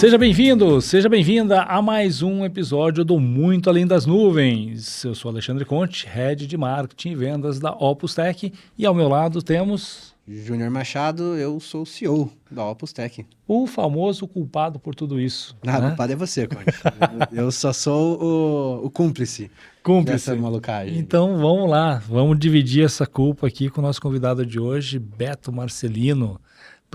Seja bem-vindo, seja bem-vinda a mais um episódio do Muito Além das Nuvens. Eu sou Alexandre Conte, Head de Marketing e Vendas da Opus Tech, e ao meu lado temos... Júnior Machado, eu sou o CEO da Opus Tech. O famoso culpado por tudo isso. O culpado é você, Conte. Eu só sou o cúmplice dessa malucagem. Então vamos lá, vamos dividir essa culpa aqui com o nosso convidado de hoje, Beto Marcelino.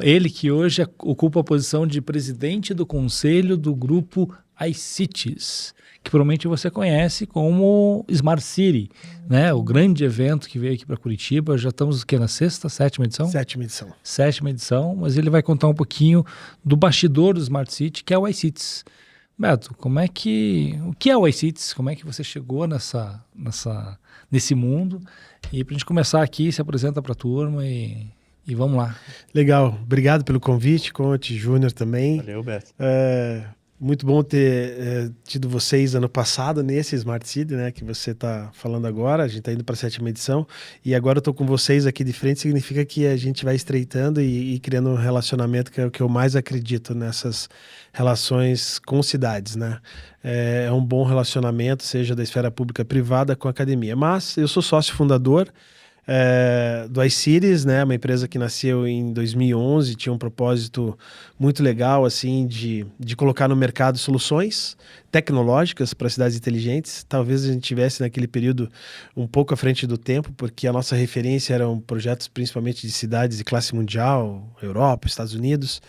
Ele que hoje ocupa a posição de presidente do conselho do grupo iCities, que provavelmente você conhece como Smart City, né? O grande evento que veio aqui para Curitiba. Já estamos na sétima edição? Sétima edição, mas ele vai contar um pouquinho do bastidor do Smart City, que é o iCities. Beto, o que é o iCities? Como é que você chegou nesse mundo? E para a gente começar aqui, se apresenta para a turma e vamos lá. Legal, obrigado pelo convite, Conte, Júnior também. Valeu, Beto. Muito bom ter tido vocês ano passado nesse Smart City, né, que você está falando agora. A gente está indo para a 7ª edição e agora eu estou com vocês aqui de frente. Significa que a gente vai estreitando e criando um relacionamento, que é o que eu mais acredito nessas relações com cidades, né? É um bom relacionamento, seja da esfera pública privada com a academia. Mas eu sou sócio fundador do iCities, né, uma empresa que nasceu em 2011, tinha um propósito muito legal assim de colocar no mercado soluções tecnológicas para cidades inteligentes. Talvez a gente tivesse naquele período um pouco à frente do tempo, porque a nossa referência eram projetos principalmente de cidades de classe mundial, Europa, Estados Unidos.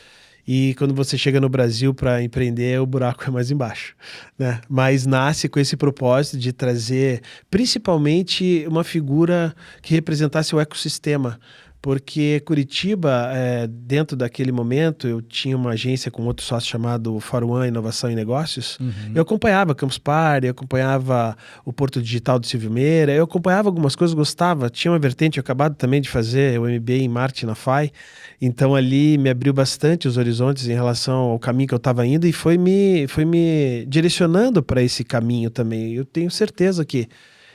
E quando você chega no Brasil para empreender, o buraco é mais embaixo, né? Mas nasce com esse propósito de trazer principalmente uma figura que representasse o ecossistema. Porque Curitiba, dentro daquele momento, eu tinha uma agência com outro sócio chamado Fórum One Inovação e Negócios. Uhum. Eu acompanhava Campus Party, eu acompanhava o Porto Digital do Silvio Meira, eu acompanhava algumas coisas, gostava. Tinha uma vertente, eu acabado também de fazer o MBA em Marketing na FAI. Então ali me abriu bastante os horizontes em relação ao caminho que eu estava indo e foi me direcionando para esse caminho também. Eu tenho certeza que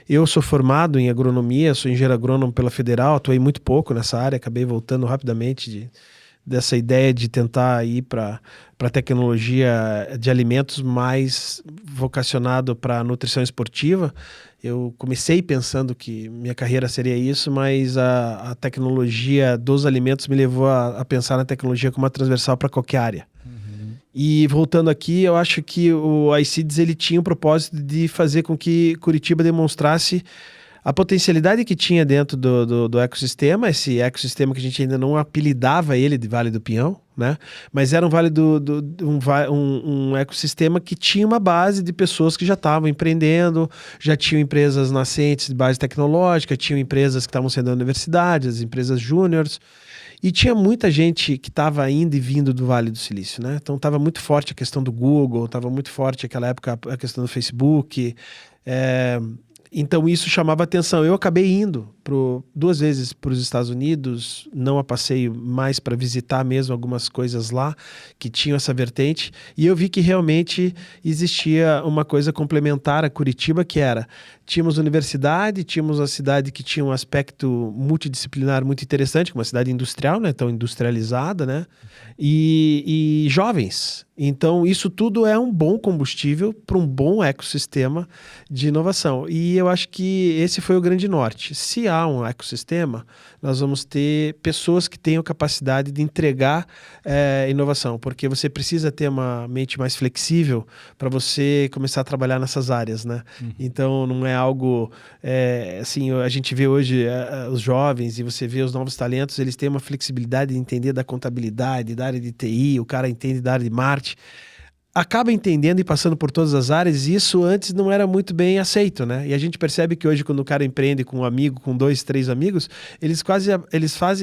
eu sou formado em agronomia, sou engenheiro agrônomo pela Federal, atuei muito pouco nessa área, acabei voltando rapidamente dessa ideia de tentar ir para a tecnologia de alimentos mais vocacionado para nutrição esportiva. Eu comecei pensando que minha carreira seria isso, mas a tecnologia dos alimentos me levou a pensar na tecnologia como uma transversal para qualquer área. E voltando aqui, eu acho que o iCities ele tinha o propósito de fazer com que Curitiba demonstrasse a potencialidade que tinha dentro do ecossistema, esse ecossistema que a gente ainda não apelidava ele de Vale do Pinhão, né? Mas era um ecossistema que tinha uma base de pessoas que já estavam empreendendo, já tinham empresas nascentes de base tecnológica, tinham empresas que estavam sendo universidades, empresas júniores. E tinha muita gente que estava indo e vindo do Vale do Silício, né? Então estava muito forte a questão do Google, estava muito forte naquela época a questão do Facebook. Então isso chamava atenção. Eu acabei indo 2 vezes para os Estados Unidos, não a passeio, mais para visitar mesmo algumas coisas lá que tinham essa vertente. E eu vi que realmente existia uma coisa complementar a Curitiba, que era... Tínhamos universidade, tínhamos a cidade que tinha um aspecto multidisciplinar muito interessante, uma cidade industrial, né? Tão industrializada, né? E jovens. Então, isso tudo é um bom combustível para um bom ecossistema de inovação. E eu acho que esse foi o grande norte. Se há um ecossistema, nós vamos ter pessoas que tenham capacidade de entregar inovação, porque você precisa ter uma mente mais flexível para você começar a trabalhar nessas áreas, né? Então, não é algo, assim, a gente vê hoje os jovens e você vê os novos talentos, eles têm uma flexibilidade de entender da contabilidade, da área de TI, o cara entende da área de marketing, acaba entendendo e passando por todas as áreas, e isso antes não era muito bem aceito, né? E a gente percebe que hoje, quando o cara empreende com um amigo, com 2, 3 amigos,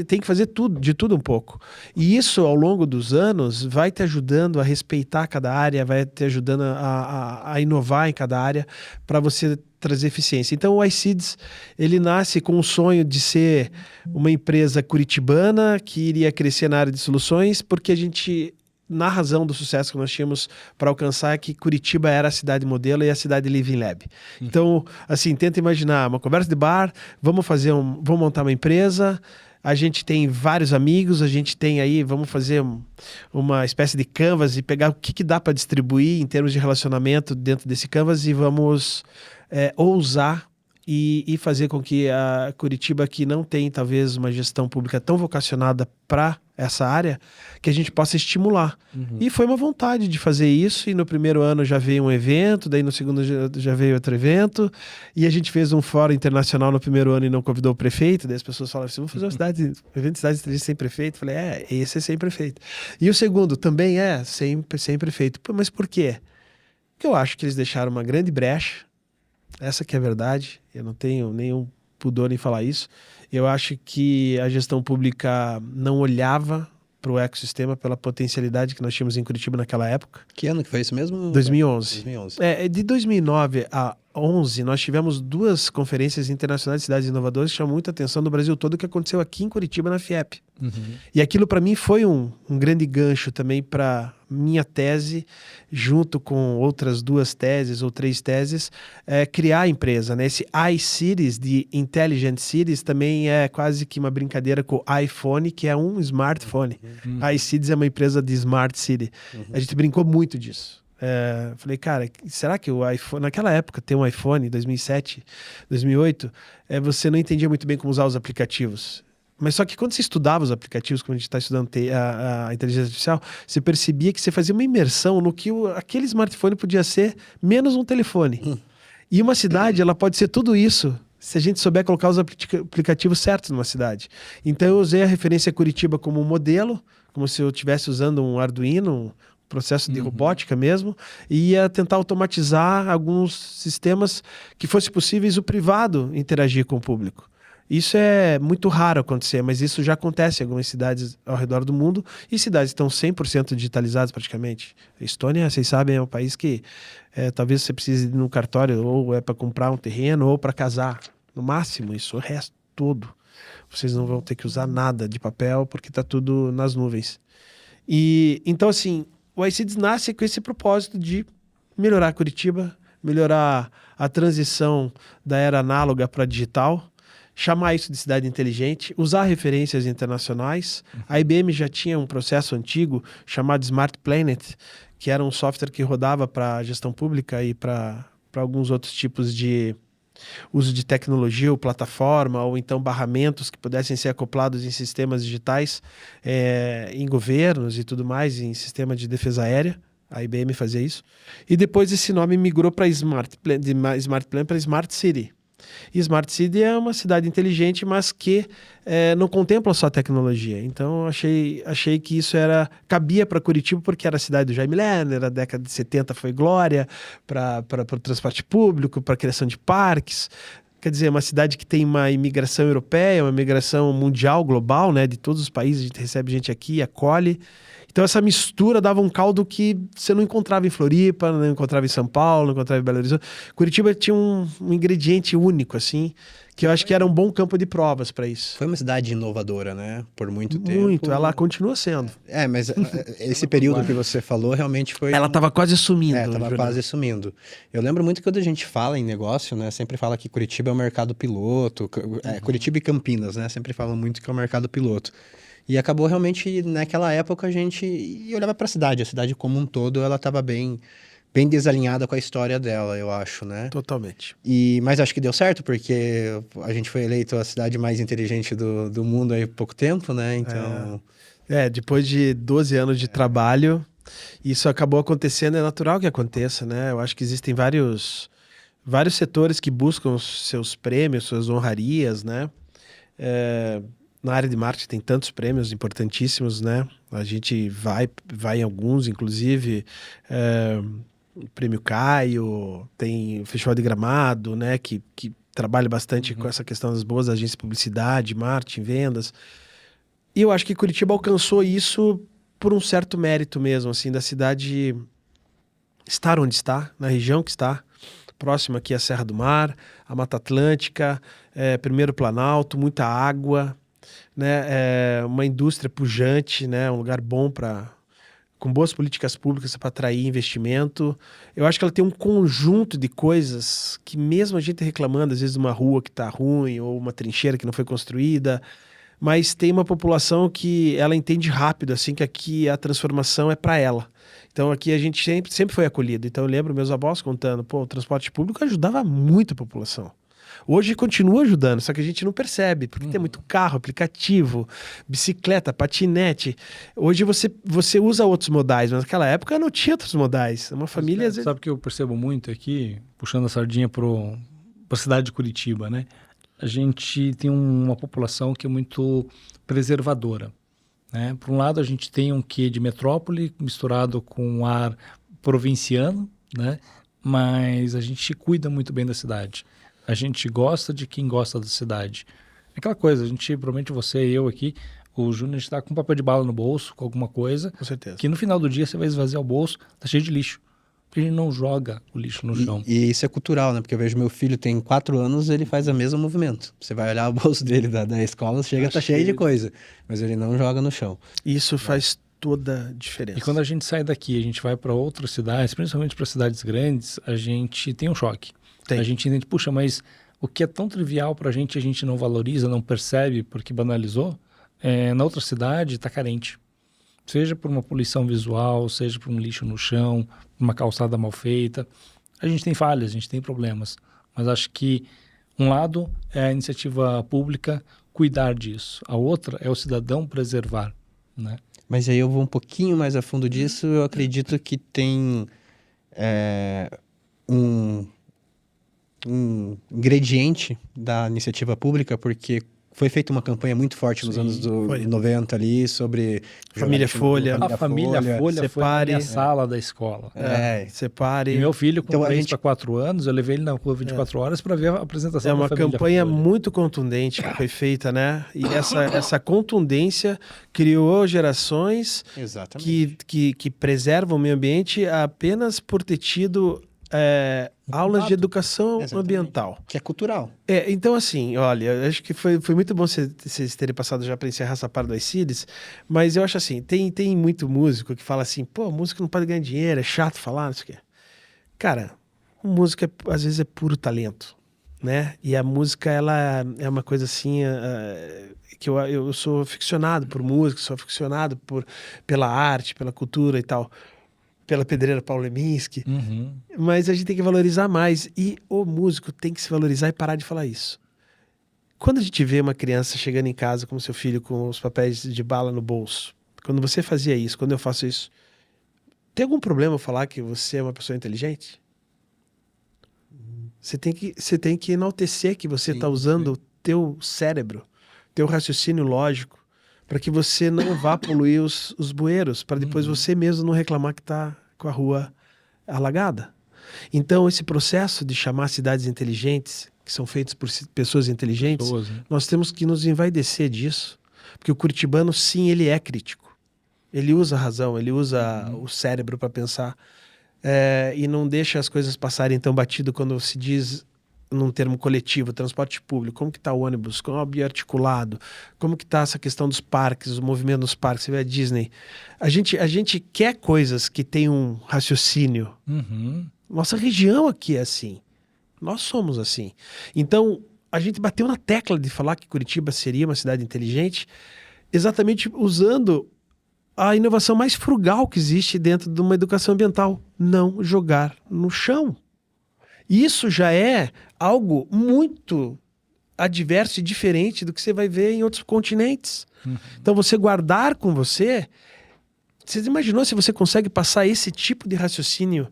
tem que fazer de tudo um pouco. E isso, ao longo dos anos, vai te ajudando a respeitar cada área, vai te ajudando a inovar em cada área, para você trazer eficiência. Então o iCities, ele nasce com o sonho de ser uma empresa curitibana que iria crescer na área de soluções, porque a gente... Na razão do sucesso que nós tínhamos para alcançar, é que Curitiba era a cidade modelo e a cidade Living Lab. Então, assim, tenta imaginar uma conversa de bar, vamos montar uma empresa, a gente tem vários amigos, a gente tem aí, vamos fazer uma espécie de canvas e pegar o que dá para distribuir em termos de relacionamento dentro desse canvas e vamos ousar e fazer com que a Curitiba, que não tem talvez uma gestão pública tão vocacionada para essa área, que a gente possa estimular. E foi uma vontade de fazer isso, e no primeiro ano já veio um evento, daí no segundo já veio outro evento, e a gente fez um fórum internacional no primeiro ano e não convidou o prefeito, daí as pessoas falaram assim, vamos fazer um evento de cidade estratégica sem prefeito? Eu falei, esse é sem prefeito. E o segundo também é sem prefeito. Pô, mas por quê? Porque eu acho que eles deixaram uma grande brecha, essa que é a verdade, eu não tenho nenhum pudor em falar isso. Eu acho que a gestão pública não olhava para o ecossistema pela potencialidade que nós tínhamos em Curitiba naquela época. Que ano que foi isso mesmo? 2011. De 2009 a 2011, nós tivemos 2 conferências internacionais de cidades inovadoras que chamam muita atenção no Brasil todo, que aconteceu aqui em Curitiba, na FIEP. E aquilo para mim foi um grande gancho também para minha tese, junto com outras 2 teses ou 3 teses, criar a empresa, né? Esse iCities, de Intelligent Cities, também é quase que uma brincadeira com o iPhone, que é um smartphone. iCities é uma empresa de Smart City. A gente brincou muito disso. Falei, cara, será que o iPhone... Naquela época, ter um iPhone, 2007, 2008, você não entendia muito bem como usar os aplicativos. Mas só que quando você estudava os aplicativos, como a gente está estudando a inteligência artificial, você percebia que você fazia uma imersão no que aquele smartphone podia ser, menos um telefone. E uma cidade, ela pode ser tudo isso, se a gente souber colocar os aplicativos certos numa cidade. Então eu usei a referência Curitiba como um modelo, como se eu estivesse usando um Arduino, processo de robótica mesmo, e ia tentar automatizar alguns sistemas que fosse possíveis o privado interagir com o público. Isso é muito raro acontecer, mas isso já acontece em algumas cidades ao redor do mundo, e cidades estão 100% digitalizadas praticamente. A Estônia, vocês sabem, é um país que talvez você precise ir no cartório, ou é para comprar um terreno, ou para casar. No máximo isso, o resto todo. Vocês não vão ter que usar nada de papel, porque está tudo nas nuvens. E então, assim, o iCities nasce com esse propósito de melhorar Curitiba, melhorar a transição da era análoga para digital, chamar isso de cidade inteligente, usar referências internacionais. A IBM já tinha um processo antigo chamado Smart Planet, que era um software que rodava para gestão pública e para alguns outros tipos de uso de tecnologia ou plataforma, ou então barramentos que pudessem ser acoplados em sistemas digitais, em governos e tudo mais, em sistema de defesa aérea. A IBM fazia isso. E depois esse nome migrou para Smart Plan, de Smart Plan para Smart City. E Smart City é uma cidade inteligente, mas que não contempla só tecnologia. Então achei que isso cabia para Curitiba, porque era a cidade do Jaime Lerner, na década de 70 foi glória para o transporte público, para a criação de parques. Quer dizer, uma cidade que tem uma imigração europeia, uma imigração mundial, global, né? De todos os países, a gente recebe gente aqui, acolhe. Então essa mistura dava um caldo que você não encontrava em Floripa, não encontrava em São Paulo, não encontrava em Belo Horizonte. Curitiba tinha um ingrediente único, assim, que eu acho que era um bom campo de provas para isso. Foi uma cidade inovadora, né? Por muito tempo. Muito, ela continua sendo. Mas esse período que você falou realmente foi... Ela estava quase sumindo. Estava quase sumindo. Eu lembro muito que quando a gente fala em negócio, né? Sempre fala que Curitiba é o mercado piloto. Curitiba e Campinas, né? Sempre falam muito que é o mercado piloto. E acabou realmente, naquela época, a gente olhava para a cidade como um todo, ela estava bem desalinhada com a história dela, eu acho, né? Totalmente. Mas acho que deu certo, porque a gente foi eleito a cidade mais inteligente do mundo aí há pouco tempo, né? Então... depois de 12 anos de trabalho, isso acabou acontecendo, é natural que aconteça, né? Eu acho que existem vários setores que buscam os seus prêmios, suas honrarias, né? Na área de marketing tem tantos prêmios importantíssimos, né? A gente vai em alguns, inclusive o Prêmio Caio, tem o Festival de Gramado, né? Que trabalha bastante com essa questão das boas agências de publicidade, marketing, vendas. E eu acho que Curitiba alcançou isso por um certo mérito mesmo, assim, da cidade estar onde está, na região que está, próxima aqui à Serra do Mar, a Mata Atlântica, Primeiro Planalto, muita água, né? Uma indústria pujante, né? Um lugar bom com boas políticas públicas para atrair investimento. Eu acho que ela tem um conjunto de coisas que, mesmo a gente reclamando às vezes de uma rua que está ruim ou uma trincheira que não foi construída, mas tem uma população que ela entende rápido, assim, que aqui a transformação é para ela. Então aqui a gente sempre foi acolhido. Então eu lembro meus avós contando, pô, o transporte público ajudava muito a população. Hoje continua ajudando, só que a gente não percebe, porque tem muito carro, aplicativo, bicicleta, patinete. Hoje você usa outros modais, mas naquela época não tinha outros modais. Uma família... às vezes... Sabe o que eu percebo muito aqui, puxando a sardinha para a cidade de Curitiba, né? A gente tem uma população que é muito preservadora, né? Por um lado, a gente tem um quê de metrópole misturado com um ar provinciano, né? Mas a gente cuida muito bem da cidade. A gente gosta de quem gosta da cidade. Aquela coisa, a gente, provavelmente você e eu aqui, o Júnior está com papel de bala no bolso, com alguma coisa, Com certeza. que no final do dia você vai esvaziar o bolso, tá cheio de lixo. Porque a gente não joga o lixo no chão. E isso é cultural, né? Porque eu vejo meu filho tem 4 anos, ele faz o mesmo movimento. Você vai olhar o bolso dele da escola, chega, tá cheio de coisa. Mas ele não joga no chão. Isso faz toda a diferença. E quando a gente sai daqui, a gente vai para outras cidades, principalmente para cidades grandes, a gente tem um choque. Tem. A gente entende, puxa, mas o que é tão trivial para a gente não valoriza, não percebe porque banalizou, na outra cidade está carente. Seja por uma poluição visual, seja por um lixo no chão, uma calçada mal feita. A gente tem falhas, a gente tem problemas. Mas acho que um lado é a iniciativa pública cuidar disso. A outra é o cidadão preservar, né? Mas aí eu vou um pouquinho mais a fundo disso. Eu acredito que tem um ingrediente da iniciativa pública, porque foi feita uma campanha muito forte nos anos 90 ali sobre... Família Folha. A família Folha foi na minha sala da escola. Separe. E meu filho, com Então, 3 para 4 anos, eu levei ele na rua 24 horas para ver a apresentação É da uma família campanha Folha. muito contundente que foi feita, né? E essa contundência criou gerações Exatamente. que preservam o meio ambiente apenas por ter tido aulas de educação ambiental. Que é cultural. Então, assim, olha, eu acho que foi muito bom vocês terem passado já para encerrar essa parte do iCities, mas eu acho assim, tem muito músico que fala assim, pô, músico não pode ganhar dinheiro, é chato falar, não sei o quê. Cara, música às vezes é puro talento, né? E a música, ela é uma coisa assim, que eu sou aficionado por música, sou aficionado pela arte, pela cultura e tal, pela pedreira Paulo Leminski, mas a gente tem que valorizar mais, e o músico tem que se valorizar e parar de falar isso. Quando a gente vê uma criança chegando em casa com seu filho com os papéis de bala no bolso, quando você fazia isso, quando eu faço isso, tem algum problema eu falar que você é uma pessoa inteligente? Você tem que enaltecer que você está usando o teu cérebro, teu raciocínio lógico, para que você não vá poluir os bueiros, para depois você mesmo não reclamar que está com a rua alagada. Então, esse processo de chamar cidades inteligentes, que são feitas por pessoas inteligentes, nós temos que nos envaidecer disso, porque o curitibano, sim, ele é crítico. Ele usa a razão, ele usa o cérebro para pensar, e não deixa as coisas passarem tão batido quando se diz num termo coletivo, transporte público, como que está o ônibus, como é o bioarticulado, como que está essa questão dos parques, o movimento nos parques, você vê a Disney. A gente quer coisas que tenham um raciocínio. Nossa região aqui é assim. Nós somos assim. Então, a gente bateu na tecla de falar que Curitiba seria uma cidade inteligente, exatamente usando a inovação mais frugal que existe dentro de uma educação ambiental. Não jogar no chão. Isso já é algo muito adverso e diferente do que você vai ver em outros continentes. Então, você guardar com você... Você imaginou se você consegue passar esse tipo de raciocínio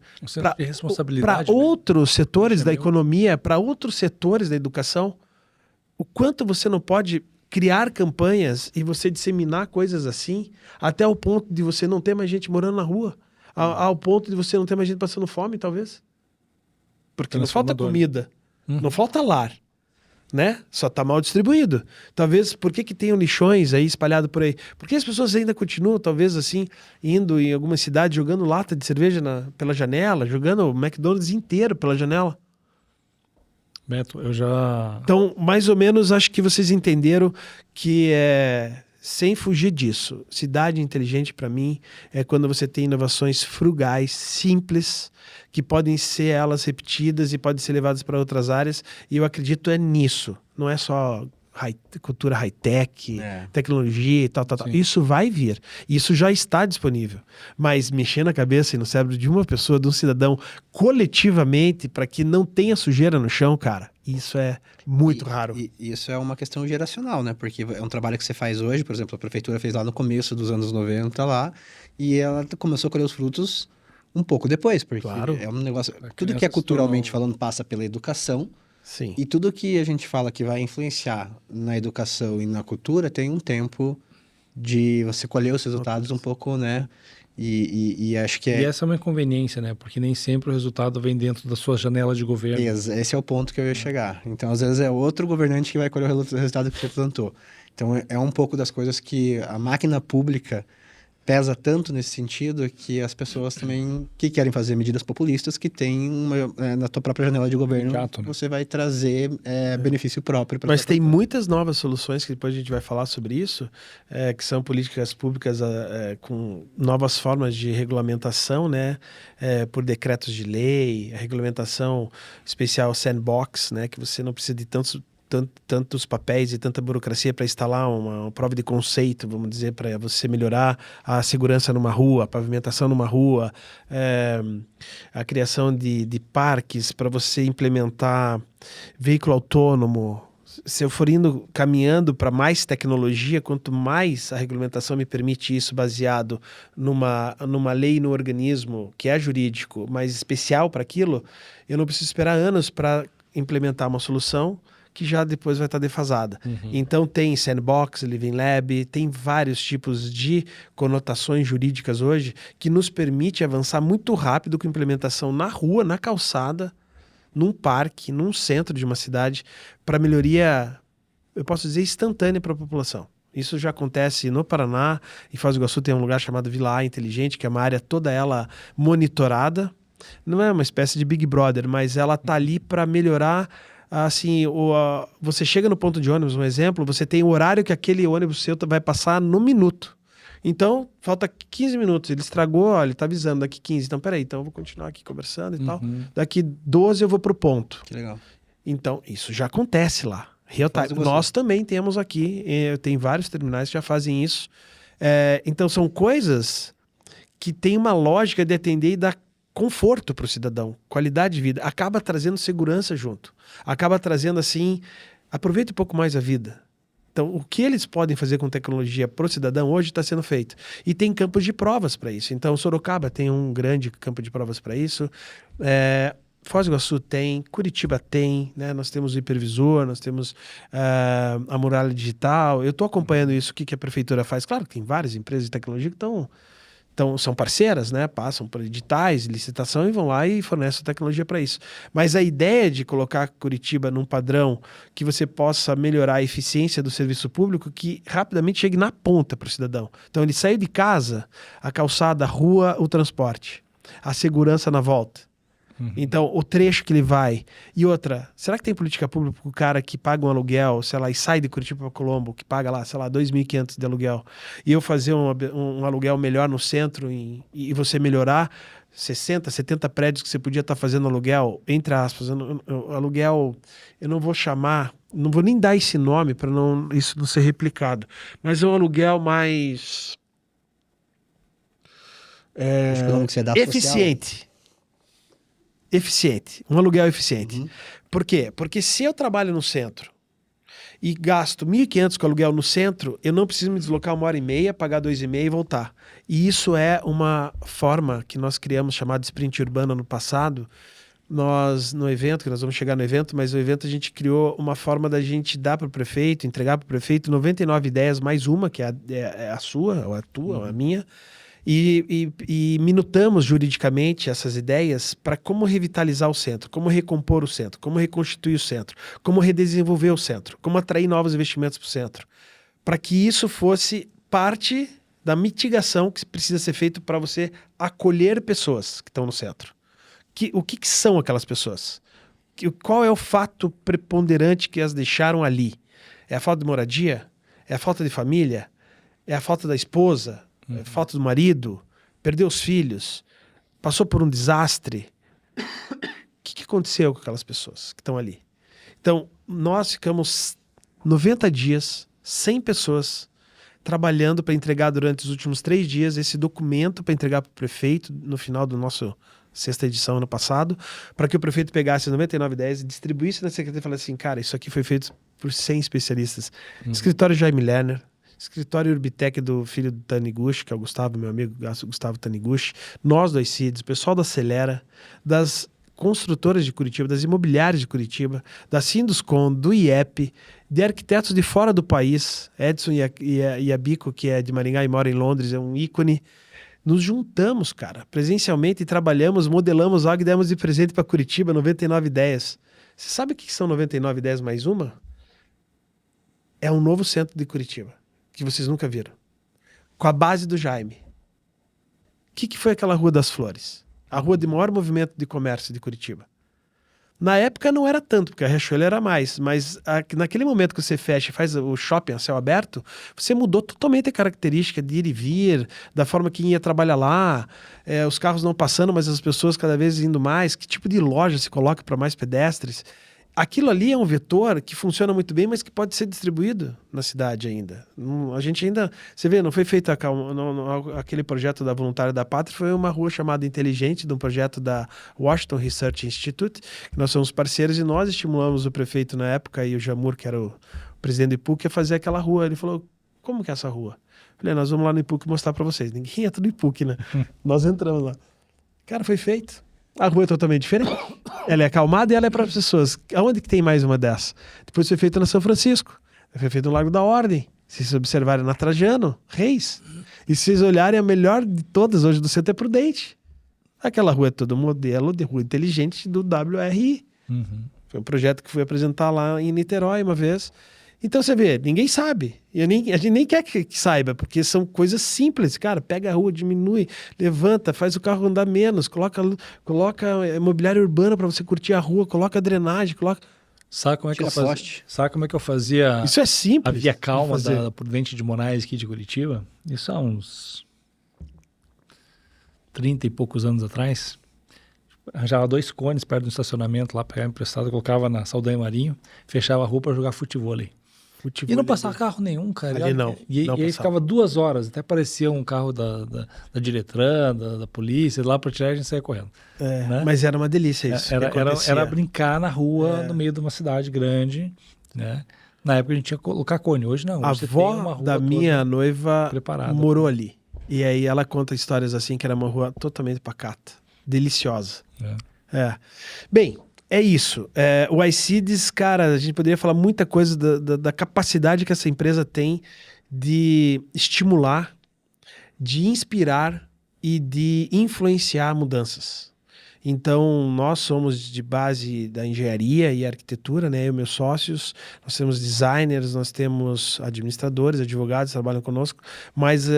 para outros setores da economia, para outros setores da educação? O quanto você não pode criar campanhas e você disseminar coisas assim, até o ponto de você não ter mais gente morando na rua, ao ponto de você não ter mais gente passando fome, talvez? Porque não falta comida, não falta lar, né? Só está mal distribuído. Talvez, por que tem lixões aí espalhados por aí? Porque as pessoas ainda continuam, talvez assim, indo em alguma cidade, jogando lata de cerveja pela janela, jogando o McDonald's inteiro pela janela. Beto, eu já... Então, mais ou menos, acho que vocês entenderam que sem fugir disso, cidade inteligente para mim é quando você tem inovações frugais, simples, que podem ser elas repetidas e podem ser levadas para outras áreas, e eu acredito nisso. Não é só cultura high-tech, É. tecnologia e tal. Sim. Isso vai vir. Isso já está disponível. Mas mexer na cabeça e no cérebro de uma pessoa, de um cidadão, coletivamente, para que não tenha sujeira no chão, cara, isso é muito raro. E isso é uma questão geracional, né? Porque é um trabalho que você faz hoje, por exemplo, a prefeitura fez lá no começo dos anos 90 lá, e ela começou a colher os frutos um pouco depois, porque Claro. é um negócio... A Tudo que criança é culturalmente se tornou- falando passa pela educação, Sim. e tudo que a gente fala que vai influenciar na educação e na cultura tem um tempo de você colher os resultados um pouco, né? E acho que E essa é uma inconveniência, né? Porque nem sempre o resultado vem dentro da sua janela de governo. esse é o ponto que eu ia chegar. Então, às vezes, é outro governante que vai colher o resultado que você plantou. Então, é um pouco das coisas que a máquina pública pesa tanto nesse sentido que as pessoas também que querem fazer medidas populistas que tem na tua própria janela de governo, Imediato, né? você vai trazer benefício próprio para Mas tem muitas novas soluções, que depois a gente vai falar sobre isso, que são políticas públicas com novas formas de regulamentação, né, por decretos de lei, a regulamentação especial sandbox, né, que você não precisa de tantos papéis e tanta burocracia para instalar uma prova de conceito, vamos dizer, para você melhorar a segurança numa rua, a pavimentação numa rua, a criação de parques para você implementar veículo autônomo. Se eu for caminhando para mais tecnologia, quanto mais a regulamentação me permite isso baseado numa lei no organismo que é jurídico, mas especial para aquilo, eu não preciso esperar anos para implementar uma solução que já depois vai estar defasada. Então tem sandbox, living lab, tem vários tipos de conotações jurídicas hoje que nos permite avançar muito rápido com implementação na rua, na calçada, num parque, num centro de uma cidade, para melhoria, eu posso dizer, instantânea para a população. Isso já acontece no Paraná, em Foz do Iguaçu tem um lugar chamado Vila A Inteligente, que é uma área toda ela monitorada. Não é uma espécie de Big Brother, mas ela tá ali para melhorar. Assim, você chega no ponto de ônibus, um exemplo, você tem o horário que aquele ônibus seu vai passar no minuto. Então, falta 15 minutos, ele estragou, ó, ele tá avisando daqui 15, então peraí, então eu vou continuar aqui conversando e tal. Daqui 12 eu vou pro ponto. Que legal. Então, isso já acontece lá. Real time. Nós também temos aqui, tem vários terminais que já fazem isso. Então, são coisas que têm uma lógica de atender e dar conforto para o cidadão, qualidade de vida. Acaba trazendo segurança junto. Acaba trazendo, assim, aproveita um pouco mais a vida. Então, o que eles podem fazer com tecnologia para o cidadão hoje está sendo feito. E tem campos de provas para isso. Então, Sorocaba tem um grande campo de provas para isso. Foz do Iguaçu tem, Curitiba tem, né? Nós temos o hipervisor, nós temos a muralha digital. Eu estou acompanhando isso, o que a prefeitura faz. Claro que tem várias empresas de tecnologia que são parceiras, né? Passam por editais, licitação e vão lá e fornecem tecnologia para isso. Mas a ideia de colocar Curitiba num padrão que você possa melhorar a eficiência do serviço público que rapidamente chegue na ponta para o cidadão. Então ele saiu de casa, a calçada, a rua, o transporte, a segurança na volta. Então, o trecho que ele vai. E outra, será que tem política pública para o cara que paga um aluguel, sei lá, e sai de Curitiba para Colombo, que paga lá, sei lá, 2.500 de aluguel, e eu fazer um aluguel melhor no centro e você melhorar 60, 70 prédios que você podia estar fazendo aluguel, entre aspas, aluguel, eu não vou chamar, não vou nem dar esse nome para isso não ser replicado, mas é um aluguel mais Acho que o nome que você dá social. Eficiente, um aluguel eficiente. Por quê? Porque se eu trabalho no centro e gasto 1.500 com aluguel no centro, eu não preciso me deslocar 1h30, pagar 2,5 e voltar. E isso é uma forma que nós criamos chamada Sprint Urbano no passado. Nós, no evento, que nós vamos chegar no evento, mas no evento a gente criou uma forma da gente dar para o prefeito, entregar para o prefeito 99 ideias, mais uma, que é a sua, ou a tua, ou a minha, e minutamos juridicamente essas ideias para como revitalizar o centro, como recompor o centro, como reconstituir o centro, como redesenvolver o centro, como atrair novos investimentos para o centro, para que isso fosse parte da mitigação que precisa ser feito para você acolher pessoas que estão no centro. O que são aquelas pessoas? Qual é o fato preponderante que as deixaram ali? É a falta de moradia? É a falta de família? É a falta da esposa? É a falta do marido? Perdeu os filhos? Passou por um desastre? O que aconteceu com aquelas pessoas que estão ali? Então, nós ficamos 90 dias, 100 pessoas trabalhando para entregar durante os últimos 3 dias esse documento para entregar para o prefeito no final do nosso 6ª edição ano passado, para que o prefeito pegasse 9910 e distribuísse na secretaria e falasse assim, cara, isso aqui foi feito por 100 especialistas. Escritório Jaime Lerner, escritório Urbitec do filho do Taniguchi, que é o Gustavo, meu amigo Gustavo Taniguchi, nós do iCids, o pessoal da Acelera, das construtoras de Curitiba, das imobiliárias de Curitiba, da Sinduscon, do IEP, de arquitetos de fora do país, Edson Iabico, que é de Maringá e mora em Londres, é um ícone. Nos juntamos, cara, presencialmente e trabalhamos, modelamos algo e demos de presente para Curitiba, 99 ideias. Você sabe o que são 99 ideias mais uma? É um novo centro de Curitiba, que vocês nunca viram. Com a base do Jaime. O que foi aquela Rua das Flores? A rua de maior movimento de comércio de Curitiba. Na época não era tanto, porque a Riachuelo era mais, mas naquele momento que você fecha e faz o shopping a céu aberto, você mudou totalmente a característica de ir e vir, da forma que ia trabalhar lá, os carros não passando, mas as pessoas cada vez indo mais, que tipo de loja se coloca para mais pedestres. Aquilo ali é um vetor que funciona muito bem, mas que pode ser distribuído na cidade ainda. A gente ainda... Você vê, não foi feito aquele projeto da Voluntária da Pátria, foi uma rua chamada Inteligente, de um projeto da Washington Research Institute, que nós somos parceiros e nós estimulamos o prefeito na época e o Jamur, que era o presidente do IPUC, a fazer aquela rua. Ele falou, como que é essa rua? Eu falei, nós vamos lá no IPUC mostrar para vocês. Ninguém entra no IPUC, né? Nós entramos lá. Cara, foi feito. A rua é totalmente diferente. Ela é acalmada e ela é para as pessoas. Aonde que tem mais uma dessa? Depois foi feita na São Francisco. Foi feita no Largo da Ordem. Se vocês observarem na Trajano, Reis. E se vocês olharem, a melhor de todas hoje do centro é Prudente. Aquela rua é todo modelo de rua inteligente do WRI. Foi um projeto que fui apresentar lá em Niterói uma vez. Então você vê, ninguém sabe. A gente nem quer que saiba, porque são coisas simples. Cara, pega a rua, diminui, levanta, faz o carro andar menos, coloca imobiliária urbana para você curtir a rua, coloca drenagem, coloca... Sabe como é que eu fazia? Isso é simples. A Via Calma da Prudente de Moraes aqui de Curitiba? Isso há uns 30 e poucos anos atrás. Arranjava 2 cones perto do estacionamento lá, pegava emprestado, colocava na Saldanha Marinho, fechava a rua para jogar futevôlei. E não passava carro nenhum, cara. Ali não. E aí ficava 2 horas, até parecia um carro da Diretran, da polícia, lá para tirar a gente saia correndo. Né? Mas era uma delícia isso. Era brincar na rua, no meio de uma cidade grande, né? Na época a gente tinha que colocar cone, hoje não. A avó da minha noiva preparada. Morou ali. E aí ela conta histórias assim, que era uma rua totalmente pacata, deliciosa. Bem... É isso. O iCids, cara, a gente poderia falar muita coisa da capacidade que essa empresa tem de estimular, de inspirar e de influenciar mudanças. Então, nós somos de base da engenharia e arquitetura, né? Eu e meus sócios, nós temos designers, nós temos administradores, advogados que trabalham conosco, mas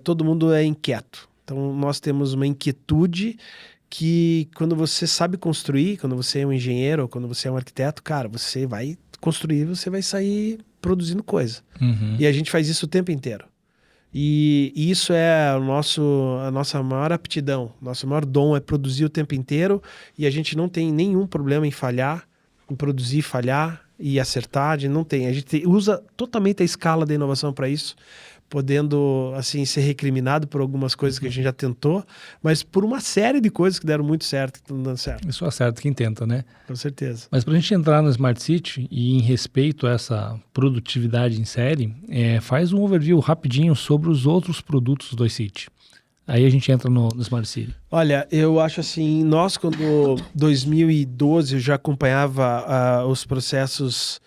todo mundo é inquieto. Então, nós temos uma inquietude que quando você sabe construir, quando você é um engenheiro ou quando você é um arquiteto, cara, você vai construir, você vai sair produzindo coisa. E a gente faz isso o tempo inteiro. E isso é a nossa maior aptidão, nosso maior dom é produzir o tempo inteiro e a gente não tem nenhum problema em falhar, em produzir, falhar e acertar, não tem. A gente usa totalmente a escala da inovação para isso, podendo, assim, ser recriminado por algumas coisas que a gente já tentou, mas por uma série de coisas que deram muito certo, que estão dando certo. Isso acerta quem tenta, né? Com certeza. Mas para a gente entrar no Smart City e em respeito a essa produtividade em série, faz um overview rapidinho sobre os outros produtos do iCity. Aí a gente entra no Smart City. Olha, eu acho assim, nós quando 2012 eu já acompanhava os processos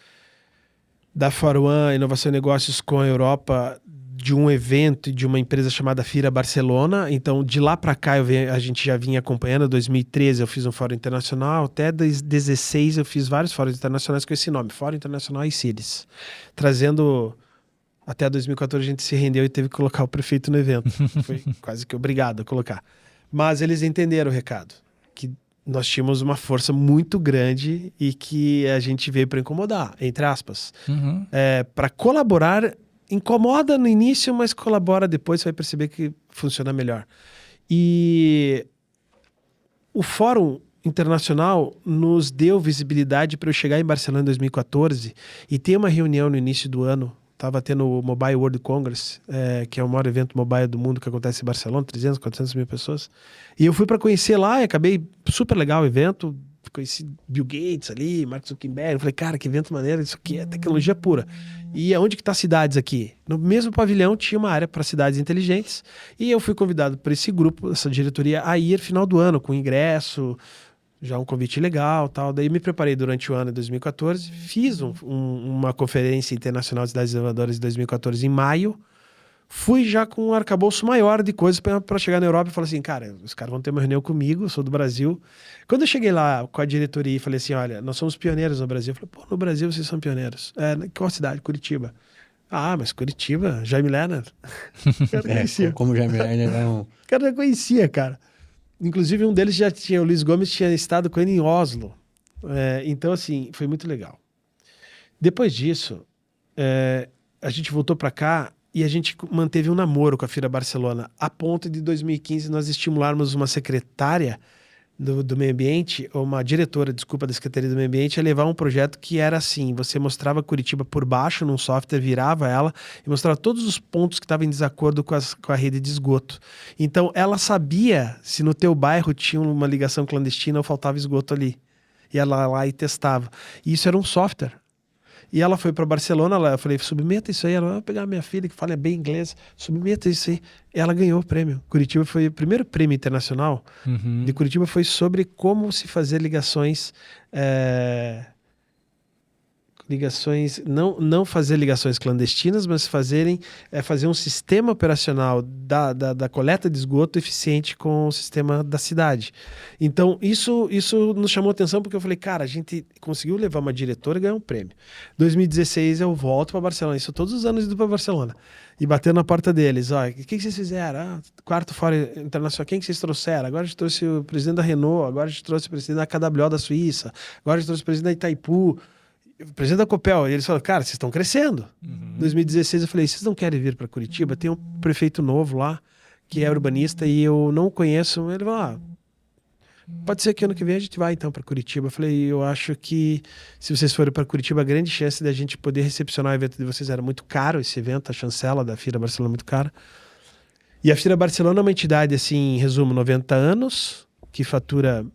da FOR1, Inovação e Negócios com a Europa, de um evento e de uma empresa chamada Fira Barcelona. Então, de lá para cá, a gente já vinha acompanhando. Em 2013 eu fiz um fórum internacional, até 2016 eu fiz vários fóruns internacionais com esse nome, Fórum Internacional iCities. Trazendo... Até 2014 a gente se rendeu e teve que colocar o prefeito no evento. Foi quase que obrigado a colocar. Mas eles entenderam o recado, que nós tínhamos uma força muito grande e que a gente veio para incomodar, entre aspas. Para colaborar... Incomoda no início, mas colabora depois, você vai perceber que funciona melhor. E o fórum internacional nos deu visibilidade para eu chegar em Barcelona em 2014 e ter uma reunião no início do ano. Estava tendo o Mobile World Congress, que é o maior evento mobile do mundo que acontece em Barcelona, 300, 400 mil pessoas. E eu fui para conhecer lá e acabei super legal o evento. Conheci Bill Gates ali, Mark Zuckerberg. Eu falei, cara, que evento maneiro, isso aqui é tecnologia pura. E aonde que tá as cidades aqui? No mesmo pavilhão tinha uma área para cidades inteligentes e eu fui convidado por esse grupo, essa diretoria, a ir final do ano, com ingresso, já um convite legal, tal. Daí me preparei durante o ano de 2014, fiz uma conferência internacional de cidades inovadoras em 2014 em maio. Fui já com um arcabouço maior de coisas para chegar na Europa e falar assim, cara, os caras vão ter uma reunião comigo, eu sou do Brasil. Quando eu cheguei lá com a diretoria e falei assim, olha, nós somos pioneiros no Brasil. Eu falei, pô, no Brasil vocês são pioneiros. Qual cidade? Curitiba. Ah, mas Curitiba, Jaime Lerner. O cara conhecia. Como Jaime Lerner não... O cara já conhecia, cara. Inclusive um deles já tinha, o Luiz Gomes tinha estado com ele em Oslo. Então, assim, foi muito legal. Depois disso, a gente voltou para cá e a gente manteve um namoro com a Fira Barcelona, a ponto de 2015 nós estimularmos uma secretária do meio ambiente, ou uma diretora, desculpa, da Secretaria do Meio Ambiente, a levar um projeto que era assim, você mostrava Curitiba por baixo num software, virava ela e mostrava todos os pontos que estavam em desacordo com a rede de esgoto. Então ela sabia se no teu bairro tinha uma ligação clandestina ou faltava esgoto ali. E ela lá e testava. E isso era um software. E ela foi para Barcelona, eu falei, submeta isso aí. Ela vai pegar minha filha que fala bem inglês, submeta isso aí. Ela ganhou o prêmio. Curitiba foi o primeiro prêmio internacional de Curitiba, foi sobre como se fazer ligações, não fazer ligações clandestinas, mas fazer um sistema operacional da coleta de esgoto eficiente com o sistema da cidade. Então, isso nos chamou atenção, porque eu falei, cara, a gente conseguiu levar uma diretora e ganhar um prêmio. 2016 eu volto para Barcelona, isso todos os anos indo para Barcelona, e batendo na porta deles, ó, o que vocês fizeram? Quarto Fórum Internacional, quem que vocês trouxeram? Agora a gente trouxe o presidente da Renault, agora a gente trouxe o presidente da KWO da Suíça, agora a gente trouxe o presidente da Itaipu, o presidente da Copel. E eles falaram, cara, vocês estão crescendo. Em 2016 eu falei, vocês não querem vir para Curitiba? Tem um prefeito novo lá, que é urbanista, e eu não conheço. Ele falou, pode ser que ano que vem a gente vai então para Curitiba. Eu falei, eu acho que se vocês forem para Curitiba, a grande chance da gente poder recepcionar o evento de vocês era muito caro, esse evento, a chancela da Fira Barcelona é muito cara. E a Fira Barcelona é uma entidade, assim, em resumo, 90 anos, que fatura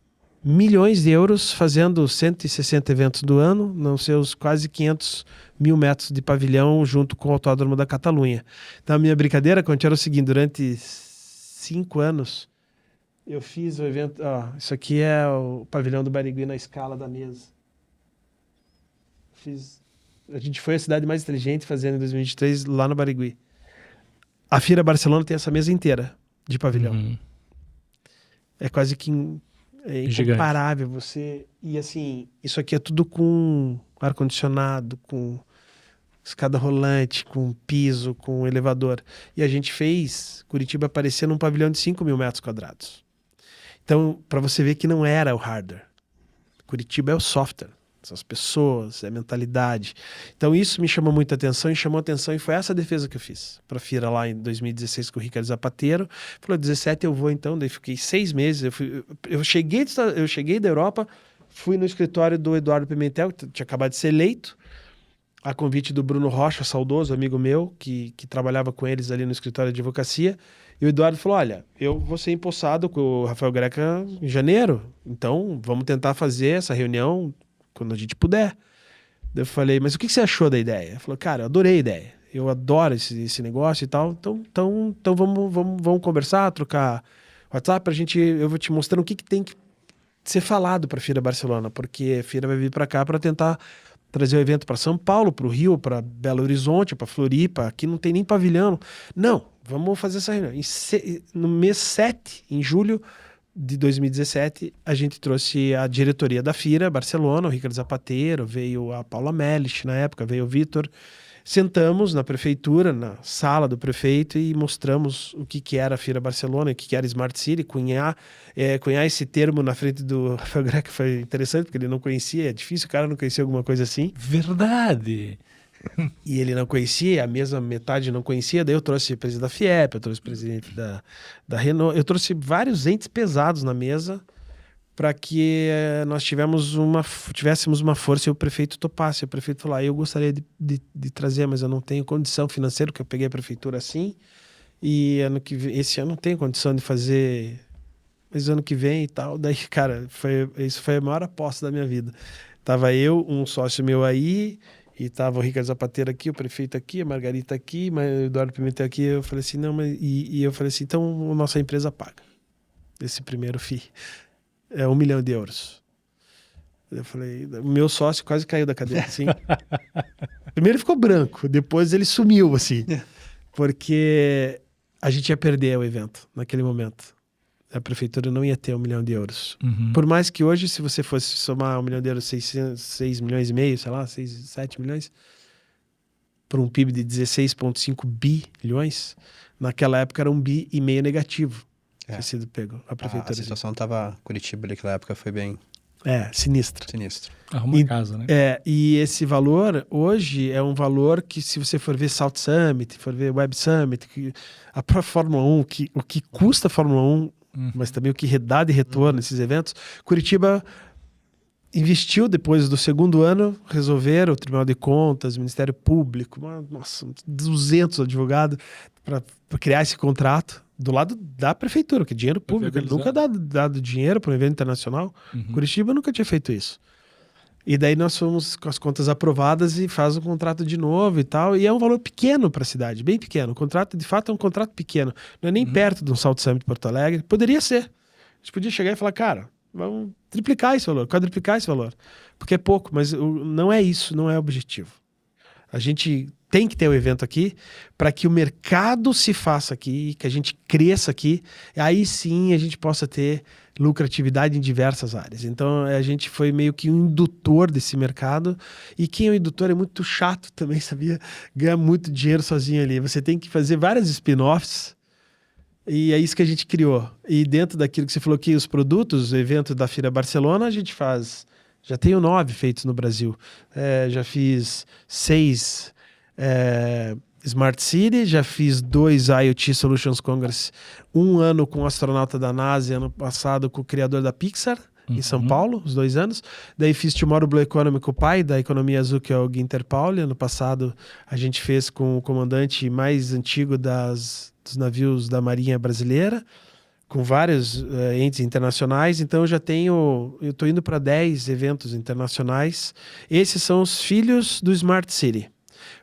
milhões de euros, fazendo 160 eventos do ano, nos seus quase 500 mil metros de pavilhão, junto com o Autódromo da Catalunha. Então a minha brincadeira, quando era o seguinte, durante 5 anos, eu fiz o evento, isso aqui é o pavilhão do Barigui na escala da mesa. A gente foi a cidade mais inteligente fazendo em 2023 lá no Barigui. A Fira Barcelona tem essa mesa inteira de pavilhão. É quase que incomparável você. E assim, isso aqui é tudo com ar-condicionado, com escada rolante, com piso, com elevador. E a gente fez Curitiba aparecer num pavilhão de 5 mil metros quadrados. Então, para você ver que não era o hardware. Curitiba é o software. São as pessoas, é a mentalidade. Então isso me chamou muita atenção e foi essa a defesa que eu fiz para a Fira lá em 2016 com o Ricardo Zapateiro. Falou, 17 eu vou então, daí fiquei 6 meses. Eu cheguei da Europa, fui no escritório do Eduardo Pimentel, que tinha acabado de ser eleito, a convite do Bruno Rocha, saudoso amigo meu, que trabalhava com eles ali no escritório de advocacia. E o Eduardo falou, olha, eu vou ser empossado com o Rafael Greca em janeiro, então vamos tentar fazer essa reunião quando a gente puder. Eu falei, mas o que você achou da ideia? Ele falou, cara, eu adorei a ideia. Eu adoro esse negócio e tal. Então vamos conversar, trocar WhatsApp eu vou te mostrando o que tem que ser falado para a Fira Barcelona, porque a Fira vai vir para cá para tentar trazer o evento para São Paulo, para o Rio, para Belo Horizonte, para Floripa. Aqui não tem nem pavilhão. Não, vamos fazer essa reunião. No mês 7, em julho de 2017, a gente trouxe a diretoria da Fira Barcelona, o Ricardo Zapateiro, veio a Paula Melich na época, veio o Vitor. Sentamos na prefeitura, na sala do prefeito, e mostramos o que era a Fira Barcelona, o que era Smart City, cunhar esse termo na frente do Rafael Greca foi interessante, porque ele não conhecia, é difícil o cara não conhecer alguma coisa assim. Verdade! E ele não conhecia, a mesma metade não conhecia, daí eu trouxe o presidente da FIEP, eu trouxe o presidente da Renault, eu trouxe vários entes pesados na mesa para que nós tivéssemos uma força e o prefeito topasse. O prefeito falou, eu gostaria de trazer, mas eu não tenho condição financeira, porque eu peguei a prefeitura assim, e esse ano não tenho condição de fazer, mas ano que vem e tal. Daí, cara, isso foi a maior aposta da minha vida. Tava eu, um sócio meu aí, e tava o Ricardo Zapateiro aqui, o prefeito aqui, a Margarita aqui, o Eduardo Pimentel aqui. Eu falei assim, não, mas... E eu falei assim, então a nossa empresa paga esse primeiro FII. É 1 milhão de euros. Eu falei, o meu sócio quase caiu da cadeira, assim. Primeiro ele ficou branco, depois ele sumiu, assim. Porque a gente ia perder o evento naquele momento. A prefeitura não ia ter 1 milhão de euros. Uhum. Por mais que hoje, se você fosse somar 1 milhão de euros, 6 milhões e meio, sei lá, 7 milhões, por um PIB de 16,5 bilhões, naquela época era 1,5 bi negativo. Tinha sido pego a prefeitura. A situação tava... Curitiba naquela época foi bem... Sinistra. Sinistro. Arruma casa, né? E esse valor, hoje, é um valor que, se você for ver South Summit, for ver Web Summit, a própria Fórmula 1, o que custa a Fórmula 1, mas também o que dá de retorno nesses eventos, Curitiba investiu depois do segundo ano, resolveram o Tribunal de Contas, o Ministério Público, 200 advogados para criar esse contrato do lado da prefeitura, que é dinheiro público. Ele nunca dado dinheiro para um evento internacional. Curitiba nunca tinha feito isso. E daí nós fomos com as contas aprovadas e faz o contrato de novo e tal. E é um valor pequeno para a cidade, bem pequeno. O contrato, de fato, é um contrato pequeno. Não é nem perto de um South Summit Porto Alegre. Poderia ser. A gente podia chegar e falar, cara, vamos triplicar esse valor, quadruplicar esse valor. Porque é pouco, mas não é isso, não é o objetivo. A gente tem que ter o evento aqui para que o mercado se faça aqui, que a gente cresça aqui, e aí sim a gente possa ter lucratividade em diversas áreas. Então a gente foi meio que um indutor desse mercado, e quem é o indutor é muito chato também, sabia? Ganha muito dinheiro sozinho ali. Você tem que fazer várias spin-offs, e é isso que a gente criou. E dentro daquilo que você falou aqui, os produtos, o evento da Feira Barcelona, a gente faz... Já tenho 9 feitos no Brasil. Já fiz 6 Smart City, já fiz 2 IoT Solutions Congress, 1 ano com o astronauta da NASA, ano passado com o criador da Pixar, em São Paulo, os 2 anos. Daí fiz Tomorrow Blue Economy com o pai da economia azul, que é o Ginter Pauli. Ano passado a gente fez com o comandante mais antigo dos navios da Marinha Brasileira, com vários entes internacionais. Então eu estou indo para 10 eventos internacionais. Esses são os filhos do Smart City,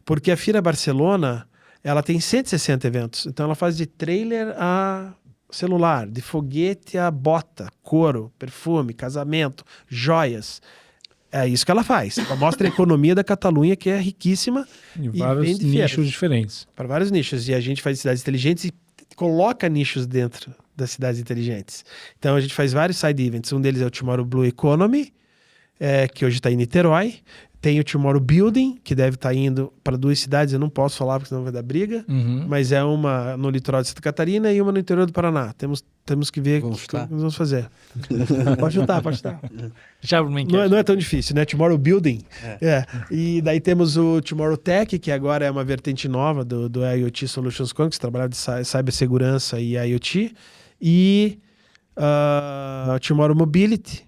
porque a Feira Barcelona, ela tem 160 eventos. Então ela faz de trailer a celular, de foguete a bota, couro, perfume, casamento, joias. É isso que ela faz. Ela mostra a economia da Catalunha, que é riquíssima, E vários nichos diferentes. para vários nichos. E a gente faz cidades inteligentes e coloca nichos dentro das cidades inteligentes. Então a gente faz vários side events. Um deles é o Tomorrow Blue Economy, que hoje está em Niterói. Tem o Tomorrow Building, que deve estar indo para 2 cidades. Eu não posso falar porque senão vai dar briga. Mas é uma no litoral de Santa Catarina e uma no interior do Paraná. Temos que ver o que nós vamos fazer. Pode chutar. Não é tão difícil, né? Tomorrow Building. E daí temos o Tomorrow Tech, que agora é uma vertente nova do IoT Solutions Congress, que trabalha de cibersegurança e IoT. E Tomorrow Mobility.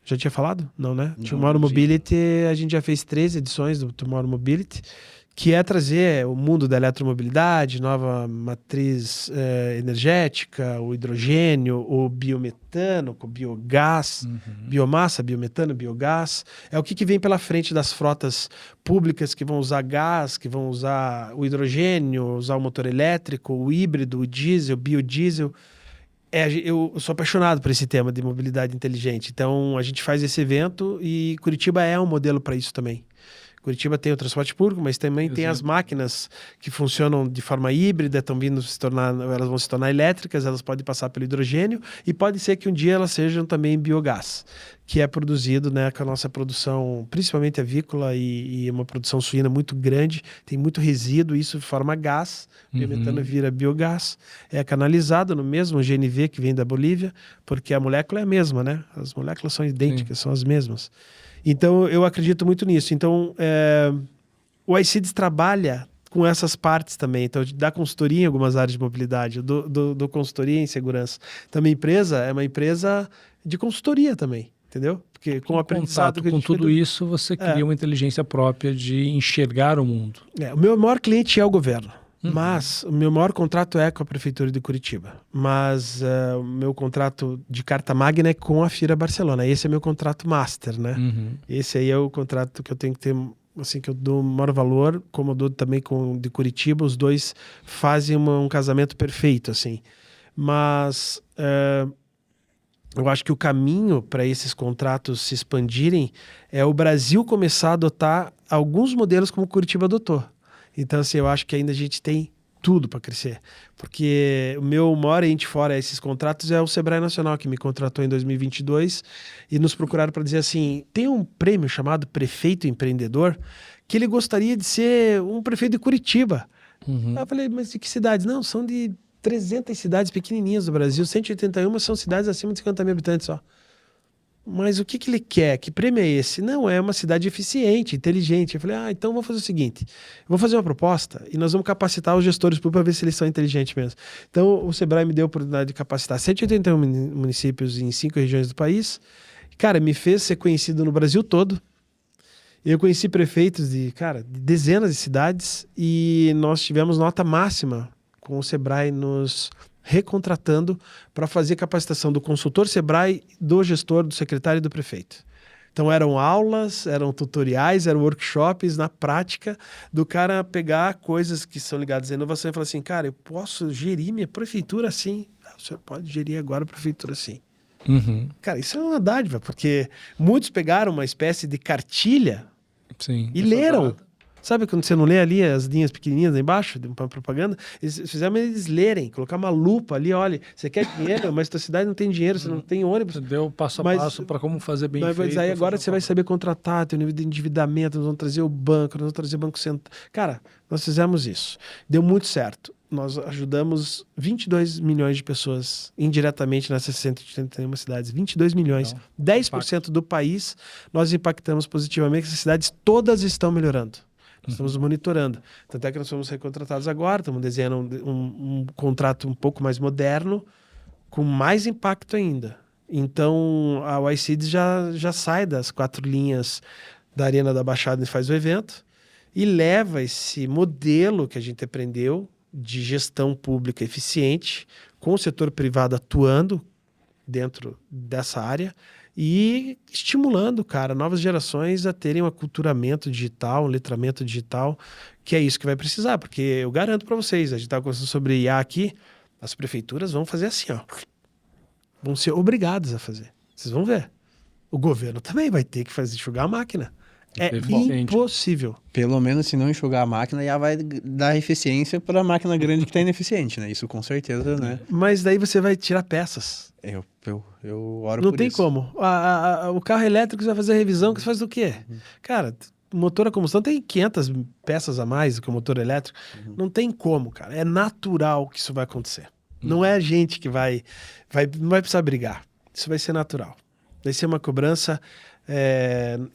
Já tinha falado? Não, né? Tomorrow Mobility, a gente já fez 13 edições do Tomorrow Mobility, que é trazer o mundo da eletromobilidade, nova matriz energética, o hidrogênio, o biometano, o biogás, biomassa, biometano, biogás. É o que vem pela frente das frotas públicas que vão usar gás, que vão usar o hidrogênio, usar o motor elétrico, o híbrido, o diesel, biodiesel. Eu sou apaixonado por esse tema de mobilidade inteligente. Então, a gente faz esse evento e Curitiba é um modelo para isso também. Curitiba tem o transporte público, mas também tem as máquinas que funcionam de forma híbrida, elas vão se tornar elétricas, elas podem passar pelo hidrogênio e pode ser que um dia elas sejam também biogás, que é produzido, né, com a nossa produção, principalmente avícola e uma produção suína muito grande, tem muito resíduo, isso forma gás, biometano vira biogás, é canalizado no mesmo GNV que vem da Bolívia, porque a molécula é a mesma, né? As moléculas são idênticas, são as mesmas. Então, eu acredito muito nisso. Então, o iCities trabalha com essas partes também. Então, da consultoria em algumas áreas de mobilidade, do consultoria em segurança. Então, minha empresa é uma empresa de consultoria também, entendeu? Porque com o aprendizado que a com gente tudo isso, você cria uma inteligência própria de enxergar o mundo. o meu maior cliente é o governo. Mas o meu maior contrato é com a Prefeitura de Curitiba. Mas o meu contrato de carta magna é com a FIRA Barcelona. Esse é meu contrato master, né? Esse aí é o contrato que eu tenho que ter, assim, que eu dou maior valor, como eu dou também com o de Curitiba. Os dois fazem um casamento perfeito, assim. Mas eu acho que o caminho para esses contratos se expandirem é o Brasil começar a adotar alguns modelos como Curitiba adotou. Então, assim, eu acho que ainda a gente tem tudo para crescer. Porque o meu maior ente fora esses contratos é o Sebrae Nacional, que me contratou em 2022 e nos procuraram para dizer assim, tem um prêmio chamado Prefeito Empreendedor que ele gostaria de ser um prefeito de Curitiba. Aí eu falei, mas de que cidades? Não, são de 300 cidades pequenininhas do Brasil, 181 são cidades acima de 50 mil habitantes só. Mas o que ele quer? Que prêmio é esse? Não, é uma cidade eficiente, inteligente. Eu falei, então vou fazer o seguinte, eu vou fazer uma proposta e nós vamos capacitar os gestores públicos para ver se eles são inteligentes mesmo. Então o Sebrae me deu a oportunidade de capacitar 181 municípios em 5 regiões do país. Cara, me fez ser conhecido no Brasil todo. Eu conheci prefeitos de dezenas de cidades e nós tivemos nota máxima com o Sebrae nos recontratando para fazer capacitação do consultor Sebrae, do gestor, do secretário e do prefeito. Então eram aulas, eram tutoriais, eram workshops na prática do cara pegar coisas que são ligadas à inovação e falar assim, cara, eu posso gerir minha prefeitura assim? O senhor pode gerir agora a prefeitura assim. Cara, isso é uma dádiva, porque muitos pegaram uma espécie de cartilha e leram. Sabe quando você não lê ali as linhas pequenininhas lá embaixo, de uma propaganda? Eles fizeram eles lerem, colocar uma lupa ali, olha, você quer dinheiro, mas tua cidade não tem dinheiro, você não tem ônibus. Você deu passo a passo para como fazer bem feito. Mas aí agora você vai saber contratar, tem um nível de endividamento, nós vamos trazer o banco, nós vamos trazer o Banco Central. Cara, nós fizemos isso. Deu muito certo. Nós ajudamos 22 milhões de pessoas indiretamente nessas 181 cidades. 22 milhões. Então, 10% do país nós impactamos positivamente. Essas cidades todas estão melhorando. Nós estamos monitorando. Tanto é que nós fomos recontratados agora, estamos desenhando um contrato um pouco mais moderno, com mais impacto ainda. Então, a YCIDS já sai das 4 linhas da Arena da Baixada e faz o evento e leva esse modelo que a gente aprendeu de gestão pública eficiente, com o setor privado atuando dentro dessa área e estimulando, cara, novas gerações a terem um aculturamento digital, um letramento digital, que é isso que vai precisar, porque eu garanto para vocês, a gente estava conversando sobre IA aqui, as prefeituras vão fazer assim, ó, vão ser obrigadas a fazer. Vocês vão ver. O governo também vai ter que enxugar a máquina. É impossível. Pelo menos, se não enxugar a máquina, já vai dar eficiência para a máquina grande que está ineficiente, né? Isso com certeza, né? Mas daí você vai tirar peças. Eu oro não por isso. Não tem como. O carro elétrico você vai fazer a revisão, que você faz do quê? Cara, motor a combustão tem 500 peças a mais do que o motor elétrico. Não tem como, cara. É natural que isso vai acontecer. Não é a gente que não vai precisar brigar. Isso vai ser natural. Vai ser uma cobrança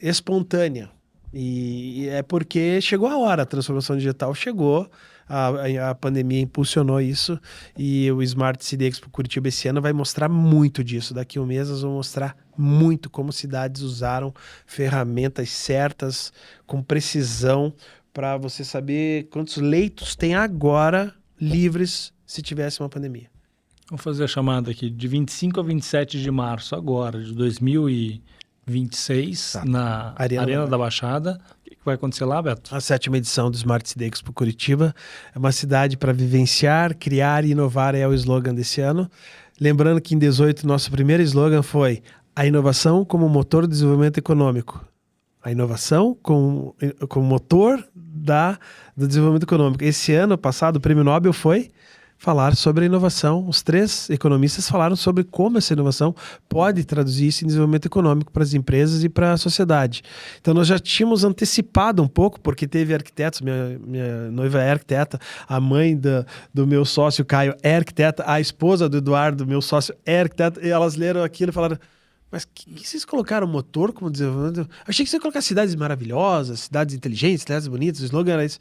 espontânea. E é porque chegou a hora, a transformação digital chegou, a pandemia impulsionou isso e o Smart City Expo Curitiba esse ano vai mostrar muito disso. Daqui a um mês nós vamos mostrar muito como cidades usaram ferramentas certas, com precisão, para você saber quantos leitos tem agora livres se tivesse uma pandemia. Vamos fazer a chamada aqui, de 25 a 27 de março agora, de 2026, na Arena da Baixada. O que vai acontecer lá, Beto? A 7ª edição do Smart City Expo Curitiba. É uma cidade para vivenciar, criar e inovar, é o slogan desse ano. Lembrando que em 2018 nosso primeiro slogan foi a inovação como motor do desenvolvimento econômico. A inovação como motor do desenvolvimento econômico. Esse ano passado o Prêmio Nobel foi falar sobre a inovação. Os 3 economistas falaram sobre como essa inovação pode traduzir isso em desenvolvimento econômico para as empresas e para a sociedade. Então nós já tínhamos antecipado um pouco, porque teve arquitetos, minha noiva é arquiteta, a mãe do meu sócio Caio é arquiteta, a esposa do Eduardo, meu sócio, é arquiteta, e elas leram aquilo e falaram, Mas que vocês colocaram motor como desenvolvimento? Achei que você ia colocar cidades maravilhosas, cidades inteligentes, cidades bonitas, o slogan era isso.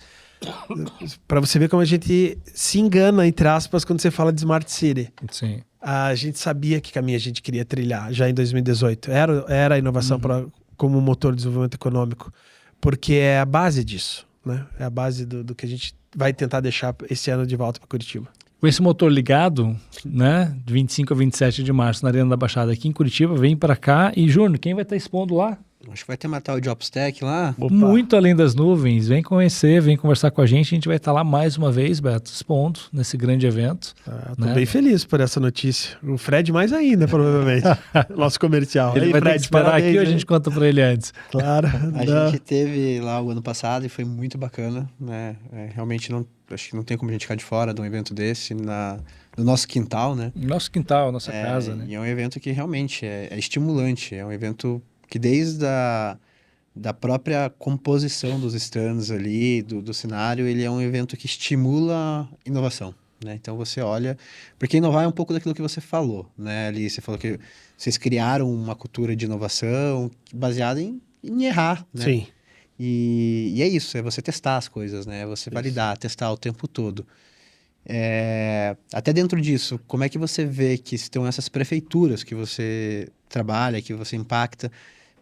Para você ver como a gente se engana, entre aspas, quando você fala de Smart City. Sim. A gente sabia que caminho a gente queria trilhar já em 2018. Era a inovação como motor de desenvolvimento econômico, porque é a base disso, né? É a base do que a gente vai tentar deixar esse ano de volta para Curitiba. Com esse motor ligado, né, de 25 a 27 de março na Arena da Baixada aqui em Curitiba, vem para cá. E, Júnior, quem vai estar expondo lá? Acho que vai ter matar o JobStack lá. Opa. Muito além das nuvens. Vem conhecer, vem conversar com a gente. A gente vai estar lá mais uma vez, Beto, expondo nesse grande evento. Tô bem feliz por essa notícia. O Fred mais ainda, provavelmente. Nosso comercial. Ele Aí, vai ter Fred, que esperar parabéns, aqui ou a hein? gente conta para ele antes? Claro. A gente teve lá o ano passado e foi muito bacana, né? Realmente acho que não tem como a gente ficar de fora de um evento desse no nosso quintal, né? Nosso quintal, nossa casa, né? E é um evento que realmente é estimulante, é um evento que desde da própria composição dos stands ali, do cenário, ele é um evento que estimula inovação, né? Então você olha, porque inovar é um pouco daquilo que você falou, né? Ali você falou que vocês criaram uma cultura de inovação baseada em errar, né? Sim. E é isso, é você testar as coisas, né? É você validar, testar o tempo todo. Até dentro disso, como é que você vê que estão essas prefeituras que você trabalha, que você impacta,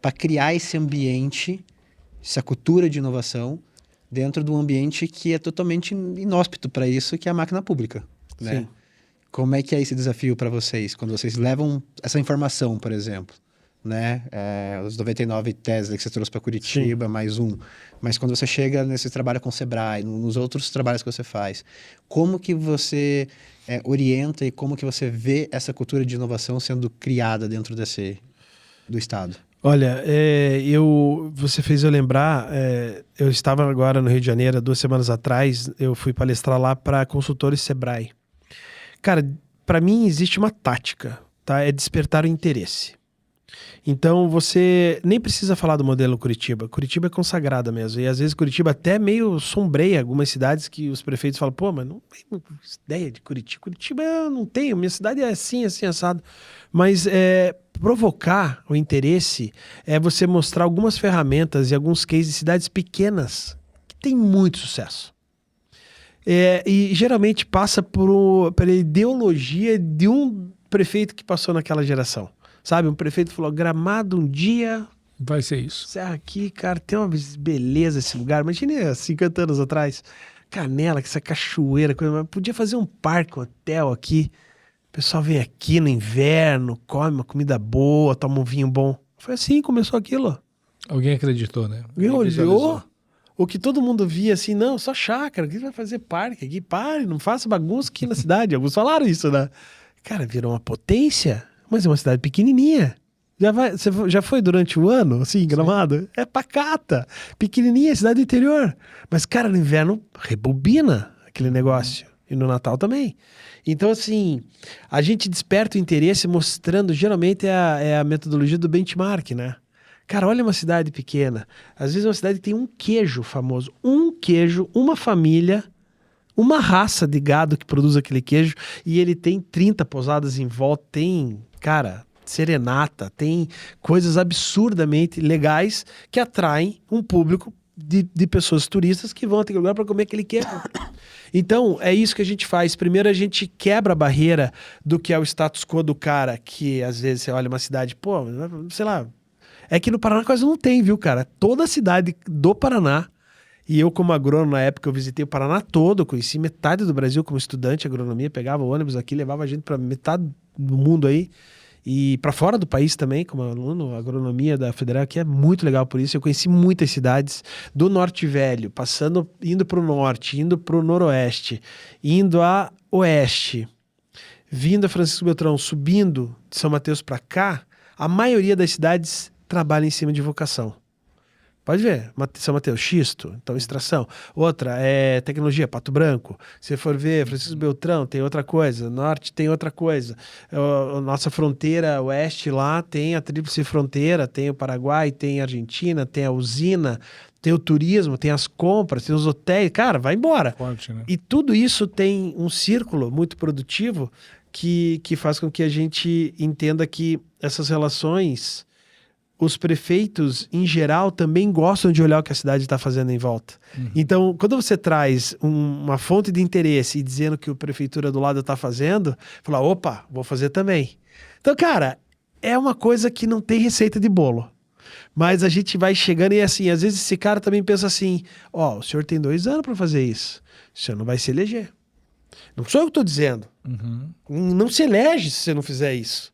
para criar esse ambiente, essa cultura de inovação, dentro de um ambiente que é totalmente inóspito para isso, que é a máquina pública, né? Sim. Como é que é esse desafio para vocês, quando vocês levam essa informação, por exemplo, né? Os 99 Tesla que você trouxe para Curitiba, mais um. Mas quando você chega nesse trabalho com o Sebrae, nos outros trabalhos que você faz, como que você orienta e como que você vê essa cultura de inovação sendo criada dentro do Estado? Olha, você fez eu lembrar, eu estava agora no Rio de Janeiro, 2 semanas atrás, eu fui palestrar lá para consultores Sebrae. Cara, para mim existe uma tática, tá? É despertar o interesse. Então você nem precisa falar do modelo Curitiba. Curitiba é consagrada mesmo. E às vezes Curitiba até meio sombreia algumas cidades que os prefeitos falam, pô, mas não tem ideia de Curitiba. Curitiba eu não tenho, minha cidade é assim, assim, assado. Mas provocar o interesse é você mostrar algumas ferramentas e alguns cases de cidades pequenas que têm muito sucesso. E geralmente passa pela ideologia de um prefeito que passou naquela geração. Sabe, um prefeito falou, Gramado um dia... Vai ser isso. Serra aqui, cara, tem uma beleza esse lugar. Imagina 50 anos atrás, Canela, com essa cachoeira, coisa, podia fazer um parque, um hotel aqui. O pessoal vem aqui no inverno, come uma comida boa, toma um vinho bom. Foi assim, começou aquilo. Alguém acreditou, né? Alguém olhou, o que todo mundo via assim, não, só chácara, aqui vai fazer parque aqui, pare, não faça bagunça aqui na cidade. Alguns falaram isso, né? Cara, virou uma potência. Mas é uma cidade pequenininha. Você já foi durante o ano, assim, Gramado? Sim. É pacata. Pequenininha, cidade do interior. Mas, cara, no inverno, rebobina aquele negócio. E no Natal também. Então, assim, a gente desperta o interesse mostrando, geralmente, é a metodologia do benchmark, né? Cara, olha uma cidade pequena. Às vezes é uma cidade que tem um queijo famoso. Um queijo, uma família... uma raça de gado que produz aquele queijo e ele tem 30 pousadas em volta, tem, cara, serenata, tem coisas absurdamente legais que atraem um público de pessoas turistas que vão até aquele lugar para comer aquele queijo. Então, é isso que a gente faz. Primeiro, a gente quebra a barreira do que é o status quo do cara, que às vezes você olha uma cidade, pô, sei lá, é que no Paraná quase não tem, viu, cara? Toda a cidade do Paraná. E eu, como agrônomo, na época, eu visitei o Paraná todo, conheci metade do Brasil como estudante de agronomia, pegava ônibus aqui, levava a gente para metade do mundo aí, e para fora do país também, como aluno, a agronomia da Federal aqui é muito legal por isso. Eu conheci muitas cidades do Norte Velho, indo para o norte, indo para o noroeste, indo a oeste, vindo a Francisco Beltrão, subindo de São Mateus para cá, a maioria das cidades trabalha em cima de vocação. Pode ver, São Mateus, xisto, então extração. Outra é tecnologia, Pato Branco. Se for ver, Francisco Beltrão tem outra coisa, Norte tem outra coisa. A nossa fronteira oeste lá tem a tríplice fronteira, tem o Paraguai, tem a Argentina, tem a usina, tem o turismo, tem as compras, tem os hotéis. Cara, vai embora. Forte, né? E tudo isso tem um círculo muito produtivo que faz com que a gente entenda que essas relações, os prefeitos, em geral, também gostam de olhar o que a cidade está fazendo em volta. Então, quando você traz uma fonte de interesse e dizendo que a prefeitura do lado está fazendo, fala, opa, vou fazer também. Então, cara, é uma coisa que não tem receita de bolo. Mas a gente vai chegando e assim, às vezes esse cara também pensa assim, ó, o senhor tem 2 anos para fazer isso, o senhor não vai se eleger. Não sou eu que estou dizendo. Não se elege se você não fizer isso.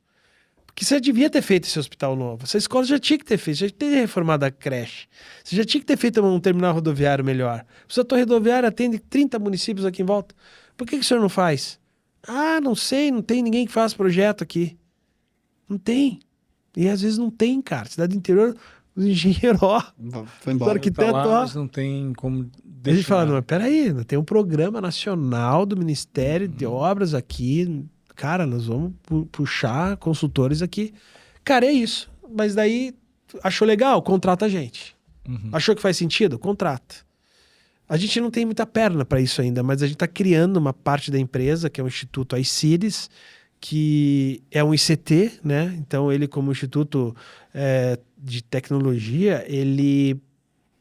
Porque você devia ter feito esse hospital novo. Essa escola já tinha que ter feito, já tinha que ter reformado a creche. Você já tinha que ter feito um terminal rodoviário melhor. O setor rodoviário atende 30 municípios aqui em volta. Por que o senhor não faz? Ah, não sei, não tem ninguém que faz projeto aqui. Não tem. E às vezes não tem, cara. Cidade do interior, os engenheiros, ó. Foi embora. O arquiteto, Tá lá, ó. mas não tem como A gente fala, destinar. não, peraí, tem um programa nacional do Ministério de Obras aqui. Cara, nós vamos puxar consultores aqui. Cara, é isso. Mas daí, achou legal? Contrata a gente. Achou que faz sentido? Contrata. A gente não tem muita perna para isso ainda, mas a gente está criando uma parte da empresa, que é o Instituto iCities, que é um ICT, né? Então, ele como Instituto de Tecnologia,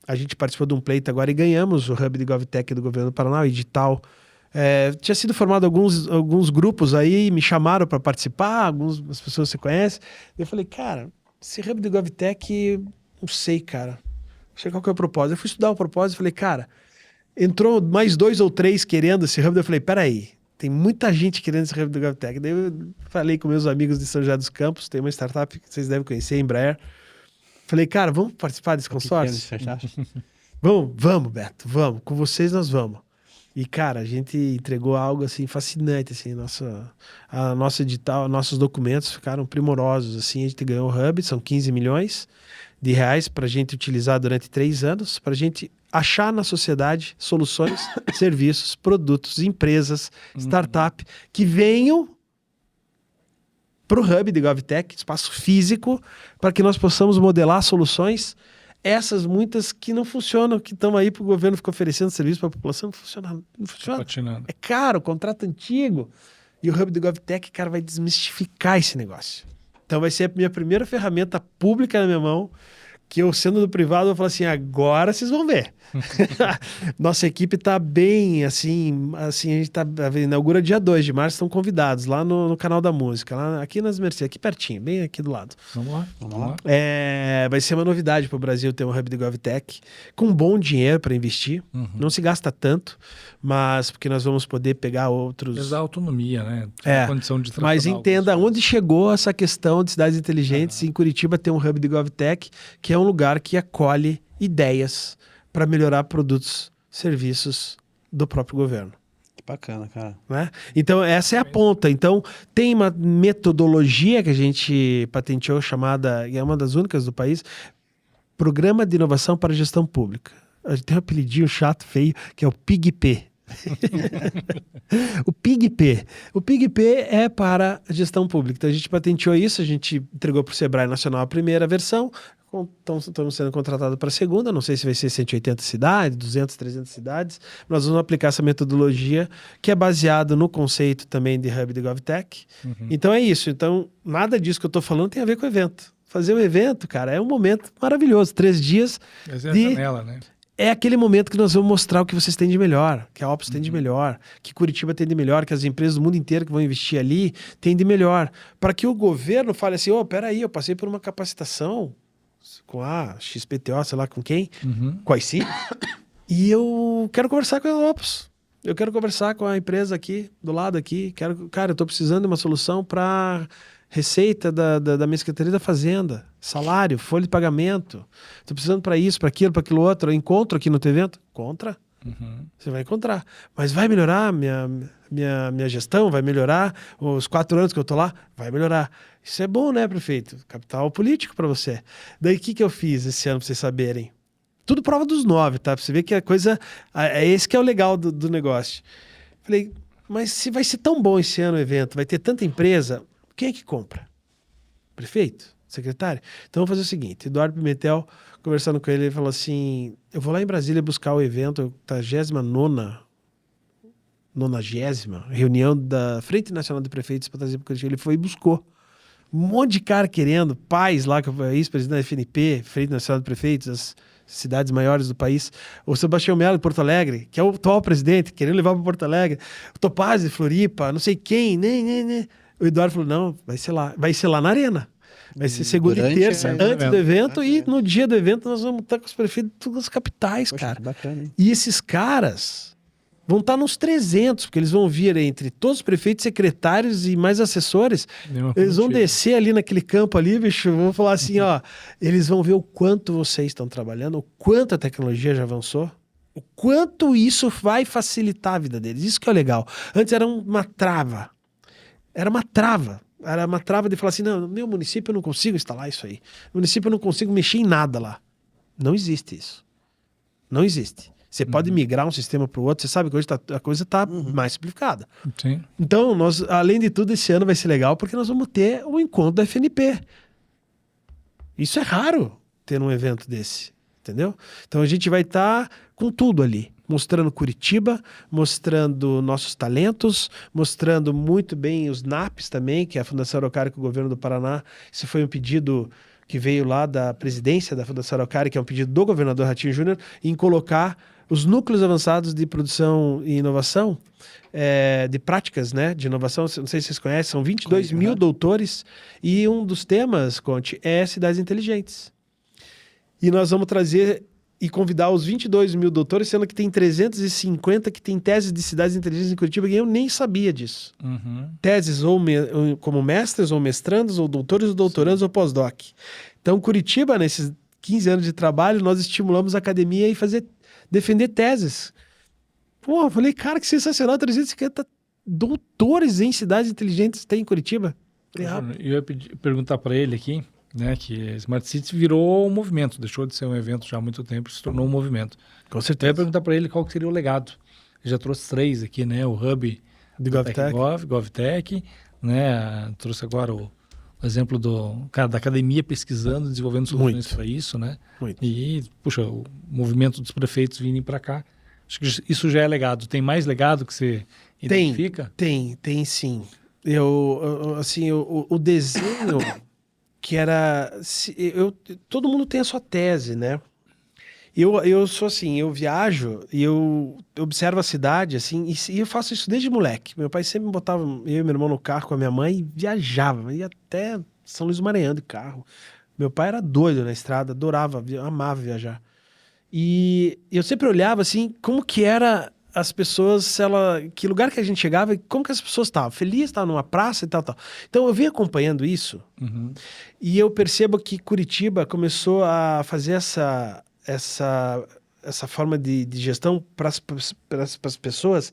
a gente participou de um pleito agora e ganhamos o Hub de GovTech do Governo do Paraná, o edital. Tinha sido formado alguns grupos aí, me chamaram para participar, as pessoas você conhece. Eu falei, cara, esse Hub de GovTech, não sei, cara. Não sei qual que é o propósito. Eu fui estudar o propósito e falei, cara, entrou mais 2 ou 3 querendo esse Hub. Eu falei, peraí, tem muita gente querendo esse Hub do GovTech. Daí eu falei com meus amigos de São José dos Campos, tem uma startup que vocês devem conhecer, a Embraer. Falei, cara, vamos participar desse consórcio? Vamos, Beto, vamos. Com vocês nós vamos. E, cara, a gente entregou algo, assim, fascinante, assim, nosso edital, nossos documentos ficaram primorosos, assim, a gente ganhou o Hub, são 15 milhões de reais para a gente utilizar durante 3 anos, para a gente achar na sociedade soluções, serviços, produtos, empresas, startup, que venham para o Hub de GovTech, espaço físico, para que nós possamos modelar soluções, essas muitas que não funcionam, que estão aí para o governo ficar oferecendo serviço para a população, não funciona. Patinando. É caro, contrato antigo. E o Hub do GovTech, cara, vai desmistificar esse negócio. Então vai ser a minha primeira ferramenta pública na minha mão, que eu, sendo do privado, vou falar assim, agora vocês vão ver. Nossa equipe tá bem, assim, a gente inaugura dia 2 de março, estão convidados lá no Canal da Música, lá aqui nas Mercedes, aqui pertinho, bem aqui do lado. Vamos lá. Vai ser uma novidade para o Brasil ter um Hub de GovTech, com bom dinheiro para investir, não se gasta tanto, mas porque nós vamos poder pegar outros... Eles dão autonomia, né? Tem condição de tratar. Mas entenda onde chegou essa questão de cidades inteligentes. Em Curitiba tem um Hub de GovTech, que é um lugar que acolhe ideias para melhorar produtos, serviços do próprio governo. Que bacana, cara. Né? Então, essa é a ponta. Então, tem uma metodologia que a gente patenteou, chamada, e é uma das únicas do país, Programa de Inovação para a Gestão Pública. A gente tem um apelidinho chato, feio, que é o PIGP. O PIGP. O PIGP é para a gestão pública. Então a gente patenteou isso, a gente entregou para o Sebrae Nacional a primeira versão, estamos sendo contratados para a segunda, não sei se vai ser 180 cidades, 200, 300 cidades. Nós vamos aplicar essa metodologia que é baseado no conceito também de Hub de GovTech. Então é isso. Então nada disso que eu estou falando tem a ver com o evento. Fazer o evento, cara, é um momento maravilhoso. 3 dias Mas é a janela, né? É aquele momento que nós vamos mostrar o que vocês têm de melhor, que a Opus tem de melhor, que Curitiba tem de melhor, que as empresas do mundo inteiro que vão investir ali têm de melhor. Para que o governo fale assim, peraí, eu passei por uma capacitação com a XPTO, sei lá com quem, com a ICI, e eu quero conversar com a Opus. Eu quero conversar com a empresa aqui, do lado aqui. Cara, eu estou precisando de uma solução para... receita da minha Secretaria da Fazenda, salário, folha de pagamento. Estou precisando para isso, para aquilo outro. Eu encontro aqui no teu evento? Encontra. Você vai encontrar. Mas vai melhorar minha gestão? Vai melhorar os 4 anos que eu estou lá? Vai melhorar. Isso é bom, né, prefeito? Capital político para você. Daí, o que eu fiz esse ano, para vocês saberem? Tudo prova dos 9, tá? Para você ver que a coisa... É esse que é o legal do negócio. Falei, mas se vai ser tão bom esse ano o evento, vai ter tanta empresa... Quem é que compra? Prefeito? Secretário? Então vamos fazer o seguinte, Eduardo Pimentel, conversando com ele, ele falou assim, eu vou lá em Brasília buscar o evento, 89ª 90ª reunião da Frente Nacional de Prefeitos para trazer para Curitiba. Ele foi e buscou. Um monte de cara querendo, pais lá, que é ex-presidente da FNP, Frente Nacional de Prefeitos, as cidades maiores do país. O Sebastião Melo de Porto Alegre, que é o atual presidente, querendo levar para Porto Alegre. O Topaz de Floripa, não sei quem, né. O Eduardo falou, não, vai ser lá na Arena. Vai ser segunda e terça, antes do evento, e no dia do evento nós vamos estar com os prefeitos de todas as capitais, Poxa, cara. que bacana, hein? E esses caras vão estar nos 300, porque eles vão vir entre todos os prefeitos, secretários e mais assessores. Eles vão descer ali naquele campo ali, bicho, vão falar assim, ó, eles vão ver o quanto vocês estão trabalhando, o quanto a tecnologia já avançou, o quanto isso vai facilitar a vida deles. Isso que é o legal. Antes era uma trava. Era uma trava de falar assim, não, no meu município eu não consigo instalar isso aí. No município eu não consigo mexer em nada lá. Não existe isso. Não existe. Você pode migrar um sistema para o outro, você sabe que hoje a coisa está mais simplificada. Sim. Então, nós, além de tudo, esse ano vai ser legal porque nós vamos ter o encontro da FNP. Isso é raro ter um evento desse, entendeu? Então a gente vai estar com tudo ali. Mostrando Curitiba, mostrando nossos talentos, mostrando muito bem os NAPs também, que é a Fundação Araucária com o Governo do Paraná. Isso foi um pedido que veio lá da presidência da Fundação Araucária, que é um pedido do governador Ratinho Júnior, em colocar os núcleos avançados de produção e inovação, de práticas, né, de inovação. Não sei se vocês conhecem, são 22 mil doutores, e um dos temas, Conte, é cidades inteligentes. E nós vamos trazer e convidar os 22 mil doutores, sendo que tem 350 que tem teses de cidades inteligentes em Curitiba, e eu nem sabia disso. Teses como mestres ou mestrandos, ou doutores ou doutorandos, ou pós-doc. Então, Curitiba, nesses 15 anos de trabalho, nós estimulamos a academia a defender teses. Pô, eu falei, cara, que sensacional, 350 doutores em cidades inteligentes tem em Curitiba. Eu ia perguntar para ele aqui, né, que a Smart City virou um movimento, deixou de ser um evento já há muito tempo, se tornou um movimento. Com Eu certeza. ia perguntar para ele qual que seria o legado. Ele já trouxe 3 aqui, né, o Hub De GovTech, né, trouxe agora o exemplo da academia pesquisando, desenvolvendo soluções para isso, né? Muito. E, puxa, o movimento dos prefeitos virem para cá. Acho que isso já é legado. Tem mais legado que você identifica? Tem sim. Assim, o desenho que era... todo mundo tem a sua tese, né? Eu sou assim, eu viajo e eu observo a cidade, assim, e eu faço isso desde moleque. Meu pai sempre me botava, eu e meu irmão, no carro com a minha mãe e viajava, ia até São Luís do Maranhão de carro. Meu pai era doido na estrada, adorava, amava viajar. E eu sempre olhava, assim, como que era as pessoas, que lugar que a gente chegava e como que as pessoas estavam. Feliz, estavam numa praça e tal. Então eu vim acompanhando isso e eu percebo que Curitiba começou a fazer essa forma de gestão para as pessoas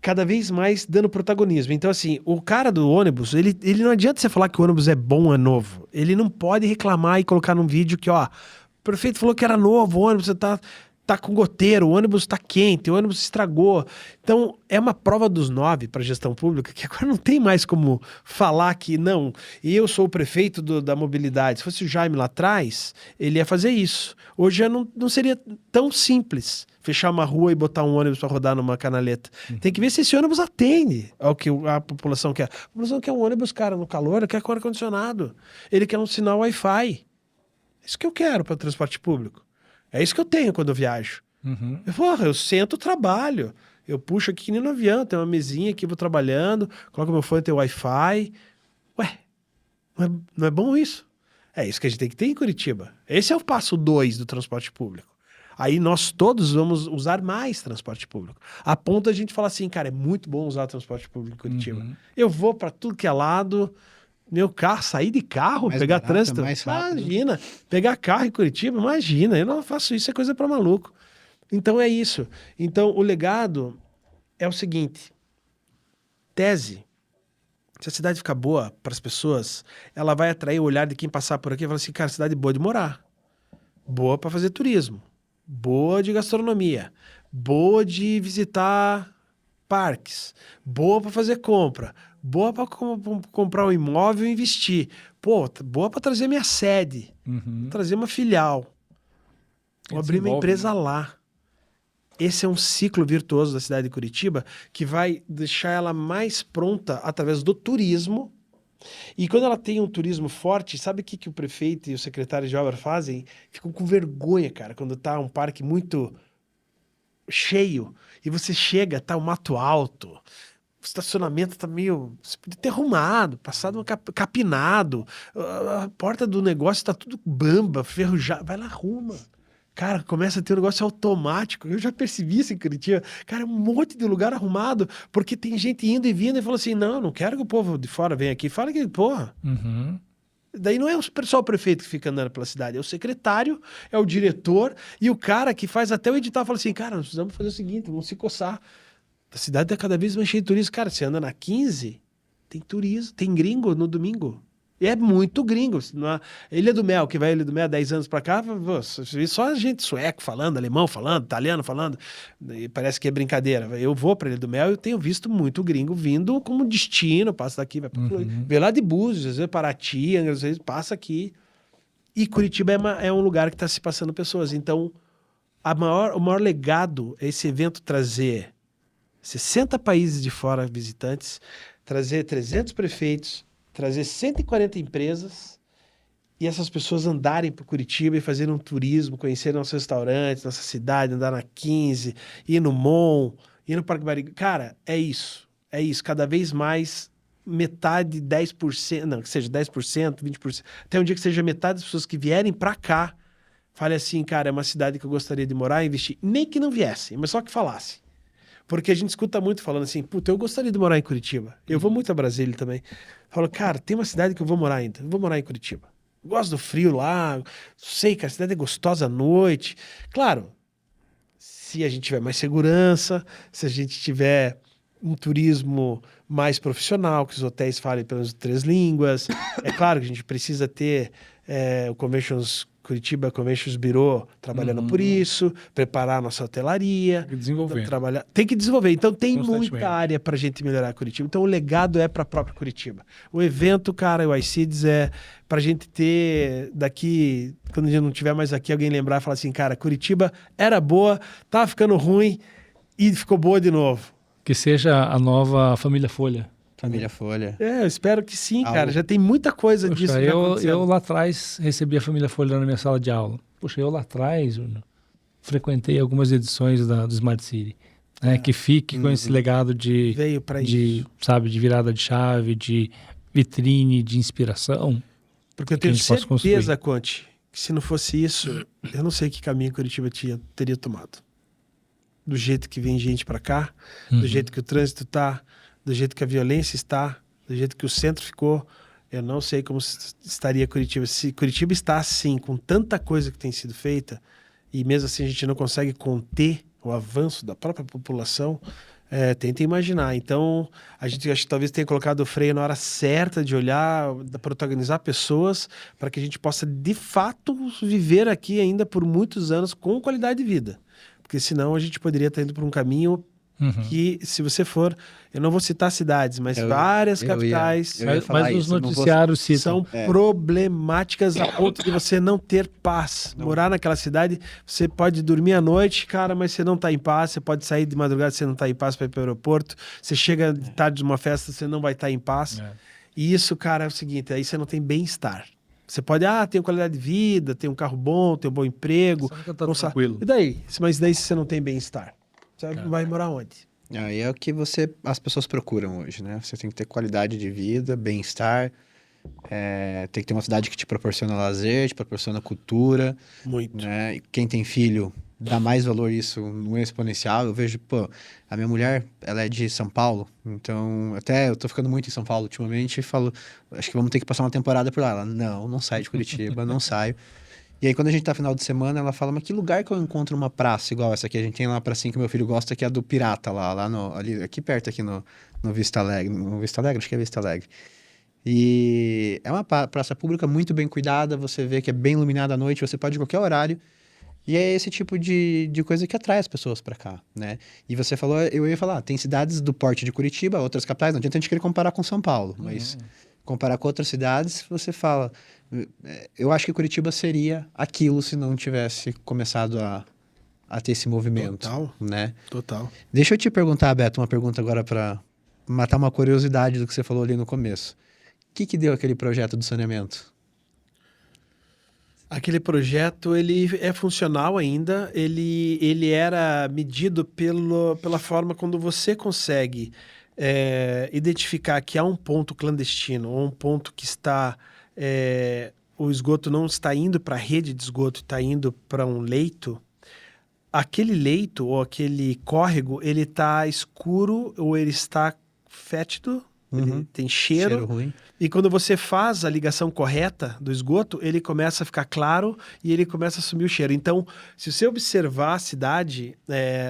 cada vez mais dando protagonismo. Então, assim, o cara do ônibus, ele não adianta você falar que o ônibus é bom ou é novo. Ele não pode reclamar e colocar num vídeo que, ó, o prefeito falou que era novo, o ônibus tá com goteiro, o ônibus tá quente, o ônibus estragou. Então, é uma prova dos 9 para a gestão pública, que agora não tem mais como falar que, não, eu sou o prefeito da mobilidade. Se fosse o Jaime lá atrás, ele ia fazer isso. Hoje já não seria tão simples fechar uma rua e botar um ônibus para rodar numa canaleta. Tem que ver se esse ônibus atende ao que a população quer. A população quer um ônibus, cara, no calor, quer com ar-condicionado. Ele quer um sinal Wi-Fi. É isso que eu quero para o transporte público. É isso que eu tenho quando eu viajo. Eu sento, trabalho. Eu puxo aqui que nem no avião, tem uma mesinha aqui, vou trabalhando, coloco meu fone, tem Wi-Fi. Ué, não é bom isso? É isso que a gente tem que ter em Curitiba. Esse é o passo 2 do transporte público. Aí nós todos vamos usar mais transporte público. A ponto a gente falar assim, cara, é muito bom usar transporte público em Curitiba. Eu vou para tudo que é lado... Meu carro, sair de carro, Mais pegar barato, trânsito, mais rápido. imagina, pegar carro em Curitiba, imagina, eu não faço isso, é coisa para maluco. Então é isso. Então o legado é o seguinte, tese, se a cidade ficar boa para as pessoas, ela vai atrair o olhar de quem passar por aqui e falar assim, cara, cidade boa de morar, boa para fazer turismo, boa de gastronomia, boa de visitar parques, boa para fazer compra, boa para comprar um imóvel e investir. Pô, boa para trazer minha sede, trazer uma filial. Vou abrir uma empresa lá. esse é um ciclo virtuoso da cidade de Curitiba que vai deixar ela mais pronta através do turismo. E quando ela tem um turismo forte, sabe o que o prefeito e o secretário de obra fazem? Ficam com vergonha, cara, quando tá um parque muito cheio e você chega, tá o mato alto, o estacionamento tá meio... Você podia ter arrumado, passado capinado, a porta do negócio tá tudo bamba, ferrujado. Vai lá, arruma. Cara, começa a ter um negócio automático. Eu já percebi isso em Curitiba. Cara, um monte de lugar arrumado, porque tem gente indo e vindo e falou assim, não quero que o povo de fora venha aqui. Fala que, porra... Uhum. Daí não é só o prefeito que fica andando pela cidade, é o secretário, é o diretor e o cara que faz até o edital fala assim, cara, nós precisamos fazer o seguinte, vamos se coçar. A cidade tá cada vez mais cheia de turismo. Cara, você anda na 15, tem turismo, tem gringo no domingo. E é muito gringo. Ilha do Mel, que vai Ilha do Mel há 10 anos pra cá, só gente sueco falando, alemão falando, italiano falando, e parece que é brincadeira. Eu vou pra Ilha do Mel e eu tenho visto muito gringo vindo como destino, passa daqui, vai pra vê lá de Búzios, às vezes Paraty, às vezes passa aqui. E Curitiba é um lugar que está se passando pessoas. Então, o maior legado é esse evento trazer 60 países de fora visitantes, trazer 300 prefeitos, trazer 140 empresas e essas pessoas andarem por Curitiba e fazerem um turismo, conhecerem nossos restaurantes, nossa cidade, andar na 15, ir no Mon, ir no Parque Barigui. Cara, é isso. É isso. Cada vez mais, metade, 10%, não, que seja 10%, 20%, até um dia que seja metade das pessoas que vierem para cá, falem assim, cara, é uma cidade que eu gostaria de morar e investir. Nem que não viessem, mas só que falassem. Porque a gente escuta muito falando assim, puta, eu gostaria de morar em Curitiba. Eu vou muito a Brasília também. Falo, cara, tem uma cidade que eu vou morar ainda. Eu vou morar em Curitiba. Gosto do frio lá. Sei que a cidade é gostosa à noite. Claro, se a gente tiver mais segurança, se a gente tiver um turismo mais profissional, que os hotéis falem pelas 3 línguas. É claro que a gente precisa ter o Curitiba Conventions Bureau trabalhando por isso, preparar a nossa hotelaria. Tem que desenvolver. Tem que desenvolver. Então tem Constantemente. muita área para a gente melhorar Curitiba. Então o legado é para a própria Curitiba. O evento, cara, o iCities é para a gente ter daqui, quando a gente não estiver mais aqui, alguém lembrar e falar assim, cara, Curitiba era boa, tava ficando ruim e ficou boa de novo. Que seja a nova Família Folha. Família Folha. Eu espero que sim, cara. Já tem muita coisa disso Puxa, já acontecendo. eu lá atrás recebi a Família Folha na minha sala de aula. Puxa, eu lá atrás frequentei algumas edições do Smart City. Né, que fique com esse legado Veio pra isso. Sabe, de virada de chave, de vitrine, de inspiração. Porque eu tenho certeza, Conte, que se não fosse isso, eu não sei que caminho Curitiba teria tomado. Do jeito que vem gente pra cá, do jeito que o trânsito tá, do jeito que a violência está, do jeito que o centro ficou, eu não sei como estaria Curitiba. Se Curitiba está assim, com tanta coisa que tem sido feita, e mesmo assim a gente não consegue conter o avanço da própria população, tenta imaginar. Então, a gente acho que talvez tenha colocado o freio na hora certa de olhar, protagonizar pessoas, para que a gente possa, de fato, viver aqui ainda por muitos anos com qualidade de vida. Porque senão a gente poderia estar indo por um caminho que, se você for, eu não vou citar cidades, mas várias capitais, mas os noticiários citam. são problemáticas a ponto de você não ter paz. Morar naquela cidade, você pode dormir à noite, cara, mas você não está em paz. Você pode sair de madrugada, você não está em paz para ir para o aeroporto. Você chega de tarde de uma festa, você não vai estar em paz. E isso, cara, é o seguinte, aí você não tem bem-estar. Você pode, ter qualidade de vida, tem um carro bom, tem um bom emprego. Tá tranquilo. E daí? Mas daí se você não tem bem-estar, você vai morar onde? Aí é o que as pessoas procuram hoje, né? Você tem que ter qualidade de vida, bem-estar, tem que ter uma cidade que te proporciona lazer, te proporciona cultura. Muito. Né? E quem tem filho dá mais valor a isso no exponencial. Eu vejo, a minha mulher, ela é de São Paulo, então até eu tô ficando muito em São Paulo ultimamente e falo, acho que vamos ter que passar uma temporada por lá. Ela, não sai de Curitiba, não saio. E aí, quando a gente tá final de semana, ela fala, mas que lugar que eu encontro uma praça igual essa aqui? A gente tem lá uma pracinha que meu filho gosta, que é a do Pirata, ali, aqui perto, aqui no Vista Alegre. No Vista Alegre? Acho que é Vista Alegre. E é uma praça pública muito bem cuidada, você vê que é bem iluminada à noite, você pode ir em qualquer horário. E é esse tipo de coisa que atrai as pessoas pra cá, né? E você falou, eu ia falar, tem cidades do porte de Curitiba, outras capitais, não adianta a gente querer comparar com São Paulo, mas comparar com outras cidades, você fala... Eu acho que Curitiba seria aquilo se não tivesse começado a a ter esse movimento, Total. né? Total. Deixa eu te perguntar, Beto, uma pergunta agora para matar uma curiosidade do que você falou ali no começo. O que deu aquele projeto do saneamento? Aquele projeto, ele é funcional ainda, ele era medido pela forma quando você consegue identificar que há um ponto clandestino, ou um ponto que está, o esgoto não está indo para a rede de esgoto, está indo para um leito. Aquele leito ou aquele córrego, ele está escuro ou ele está fétido, ele tem cheiro. Ruim. E quando você faz a ligação correta do esgoto, ele começa a ficar claro e ele começa a assumir o cheiro. Então, se você observar a cidade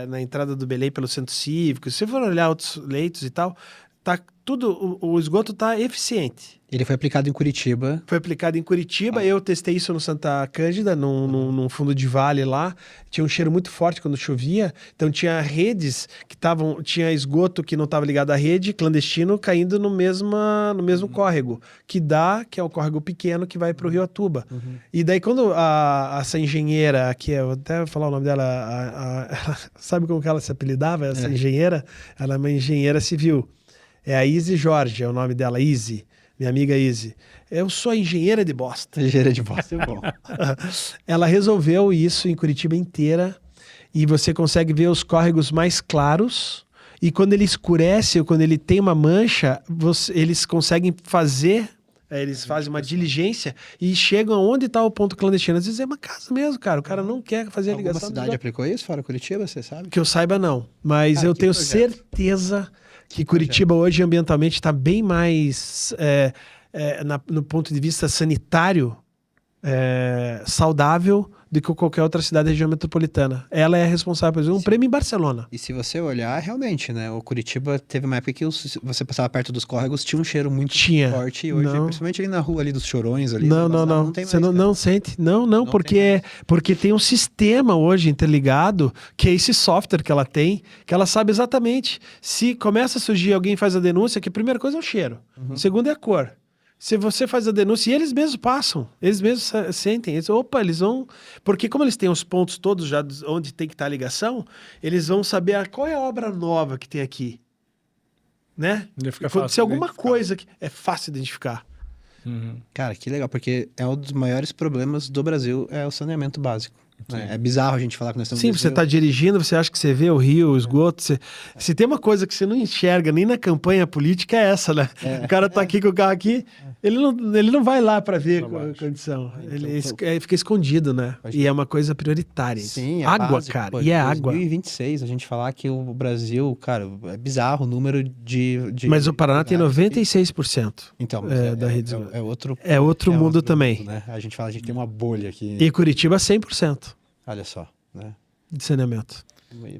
na entrada do Belém pelo centro cívico, se você for olhar outros leitos e tal, tá tudo, o esgoto está eficiente. Ele foi aplicado em Curitiba. Foi aplicado em Curitiba, eu testei isso no Santa Cândida, num fundo de vale lá, tinha um cheiro muito forte quando chovia, então tinha redes que tinha esgoto que não estava ligado à rede, clandestino, caindo no mesmo córrego, que é o córrego pequeno que vai para o Rio Atuba. E daí quando essa engenheira, que eu vou até falar o nome dela, sabe como que ela se apelidava, essa engenheira? Ela é uma engenheira civil, é a Izzy Jorge, é o nome dela, Izzy. Minha amiga Izzy. Eu sou a engenheira de bosta. Engenheira de bosta é bom. Ela resolveu isso em Curitiba inteira e você consegue ver os córregos mais claros e quando ele escurece ou quando ele tem uma mancha, eles conseguem fazer, eles fazem uma diligência e chegam aonde está o ponto clandestino. Às vezes é uma casa mesmo, cara. O cara não quer fazer a ligação. Alguma cidade aplicou isso fora Curitiba, você sabe? Que eu saiba, não. Mas eu tenho certeza que Curitiba hoje ambientalmente está bem mais no ponto de vista sanitário saudável do que qualquer outra cidade da região metropolitana. Ela é responsável por exemplo, um prêmio em Barcelona. E se você olhar, realmente, né? O Curitiba teve uma época que você passava perto dos córregos, tinha um cheiro muito forte. E hoje, principalmente ali na rua ali dos Chorões ali. Não tem você mais, não sente. Não, porque tem um sistema hoje interligado, que é esse software que ela tem, que ela sabe exatamente. Se começa a surgir alguém faz a denúncia, que a primeira coisa é o cheiro. A segunda é a cor. Se você faz a denúncia, e eles mesmos passam, eles mesmos sentem, eles vão... Porque como eles têm os pontos todos já onde tem que estar a ligação, eles vão saber qual é a obra nova que tem aqui, né? Se alguma coisa que é fácil identificar. Cara, que legal, porque é um dos maiores problemas do Brasil, é o saneamento básico. É bizarro a gente falar que nós estamos... Sim, você está dirigindo, você acha que você vê o rio, o esgoto. Se tem uma coisa que você não enxerga nem na campanha política, é essa, né? O cara tá aqui com o carro aqui, ele não vai lá para ver a condição. Ele fica escondido, né? E é uma coisa prioritária. Sim, água, básico, cara. Pô, E é água. Em 2026, a gente falar que o Brasil, cara, é bizarro o número de Mas o Paraná tem 96% então, da rede. É outro mundo também. Mundo, né? A gente tem uma bolha aqui. E Curitiba 100%. Olha só, né? De saneamento.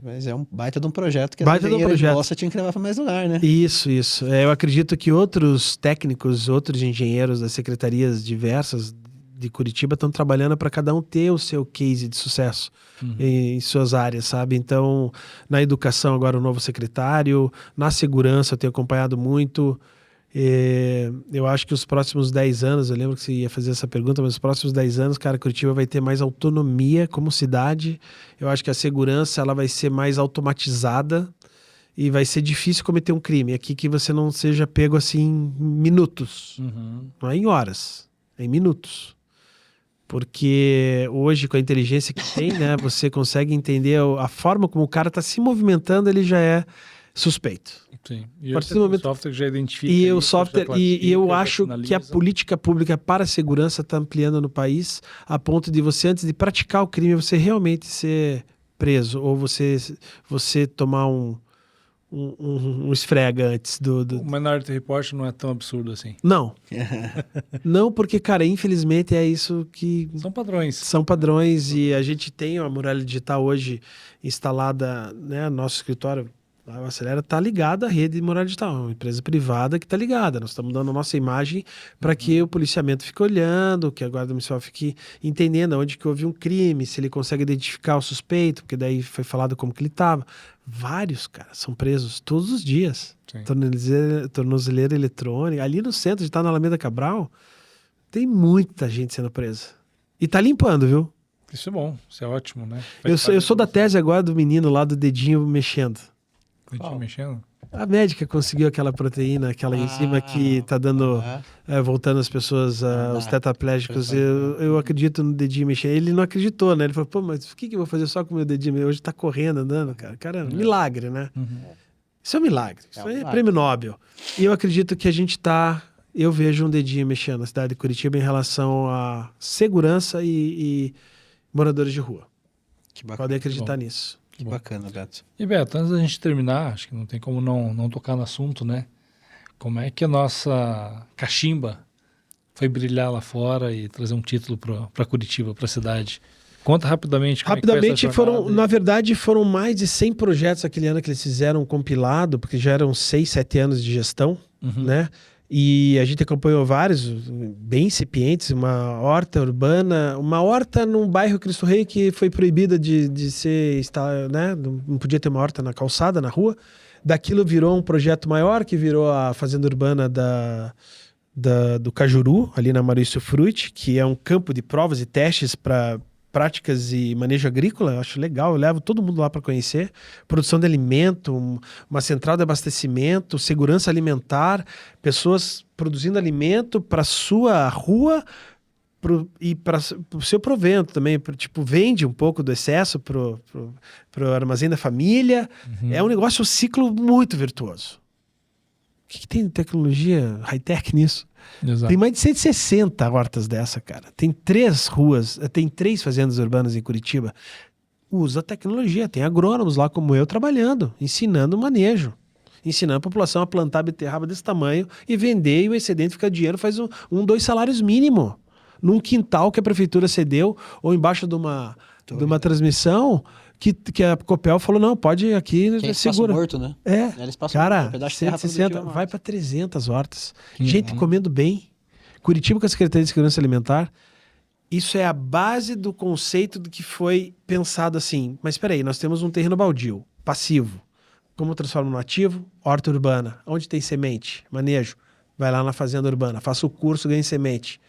Mas é um baita de um projeto que as engenheiras de bosta tinha que levar para mais lugar, né? Isso. Eu acredito que outros técnicos, outros engenheiros das secretarias diversas de Curitiba estão trabalhando para cada um ter o seu case de sucesso em suas áreas, sabe? Então, na educação agora o novo secretário, na segurança eu tenho acompanhado muito. Eu acho que os próximos 10 anos, eu lembro que você ia fazer essa pergunta, mas os próximos 10 anos, cara, Curitiba vai ter mais autonomia como cidade. Eu acho que a segurança ela vai ser mais automatizada e vai ser difícil cometer um crime. Aqui que você não seja pego assim em minutos, não é em horas, é em minutos. Porque hoje, com a inteligência que tem, né, você consegue entender a forma como o cara está se movimentando, ele já é suspeito. Sim. E o software já identifica. E o software, e eu acho que a política pública para a segurança está ampliando no país, a ponto de você, antes de praticar o crime, você realmente ser preso, ou você tomar um esfrega antes do... O Minority Report não é tão absurdo assim. Não. Não, porque, cara, infelizmente é isso que... São padrões. E a gente tem a Muralha Digital hoje instalada, né, no nosso escritório. A Acelera está ligada à rede de Muralha Digital, uma empresa privada que está ligada. Nós estamos dando a nossa imagem para que o policiamento fique olhando, que a Guarda Municipal fique entendendo onde que houve um crime, se ele consegue identificar o suspeito, porque daí foi falado como que ele estava. Vários, cara, são presos todos os dias. Tornozeleira eletrônica. Ali no centro, de estar na Alameda Cabral, tem muita gente sendo presa. E tá limpando, viu? Isso é bom, isso é ótimo, né? Eu sou da tese agora do menino lá do dedinho mexendo. Dedinho mexendo. A médica conseguiu aquela proteína, aquela enzima que tá dando, voltando as pessoas, os tetraplégicos. Eu acredito no dedinho mexendo. Ele não acreditou, né? Ele falou, pô, mas o que eu vou fazer só com o meu dedinho? Hoje tá correndo, andando, cara. Cara, milagre, né? Isso é um milagre. Isso é prêmio Nobel. E eu acredito que a gente tá... Eu vejo um dedinho mexendo na cidade de Curitiba em relação à segurança e moradores de rua. Que bacana. Podem acreditar nisso. Que bacana, Beto. E Beto, antes da gente terminar, acho que não tem como não tocar no assunto, né? Como é que a nossa cachimba foi brilhar lá fora e trazer um título para Curitiba, para a cidade? Conta rapidamente como Rapidamente, é que foi essa jornada. na verdade, foram mais de 100 projetos aquele ano que eles fizeram um compilado, porque já eram 6, 7 anos de gestão, né? E a gente acompanhou vários, bem incipientes, uma horta urbana, uma horta num bairro Cristo Rei que foi proibida de ser, né? Não podia ter uma horta na calçada, na rua. Daquilo virou um projeto maior, que virou a fazenda urbana do Cajuru, ali na Maurício Frutti, que é um campo de provas e testes para práticas e manejo agrícola. Eu acho legal, eu levo todo mundo lá para conhecer. Produção de alimento, uma central de abastecimento, segurança alimentar, pessoas produzindo alimento para sua rua e para o seu provento também. Tipo, vende um pouco do excesso pro armazém da família. É um negócio, um ciclo muito virtuoso. O que tem de tecnologia high-tech nisso? Exato. Tem mais de 160 hortas dessa, cara. Tem 3 ruas, tem 3 fazendas urbanas em Curitiba. Usa tecnologia, tem agrônomos lá como eu trabalhando, ensinando o manejo. Ensinando a população a plantar beterraba desse tamanho e vender, e o excedente fica dinheiro, faz 2 salários mínimo. Num quintal que a prefeitura cedeu, ou embaixo de uma transmissão, que a Copel falou, não, pode aqui, que é segura. Morto, né? Cara, um pedaço de terra 160, vai para 300 hortas. Gente comendo bem. Curitiba com a Secretaria de Segurança Alimentar, isso é a base do conceito do que foi pensado assim. Mas espera aí, nós temos um terreno baldio, passivo. Como transforma no ativo? Horta urbana. Onde tem semente? Manejo. Vai lá na fazenda urbana, faça o curso, ganhe semente.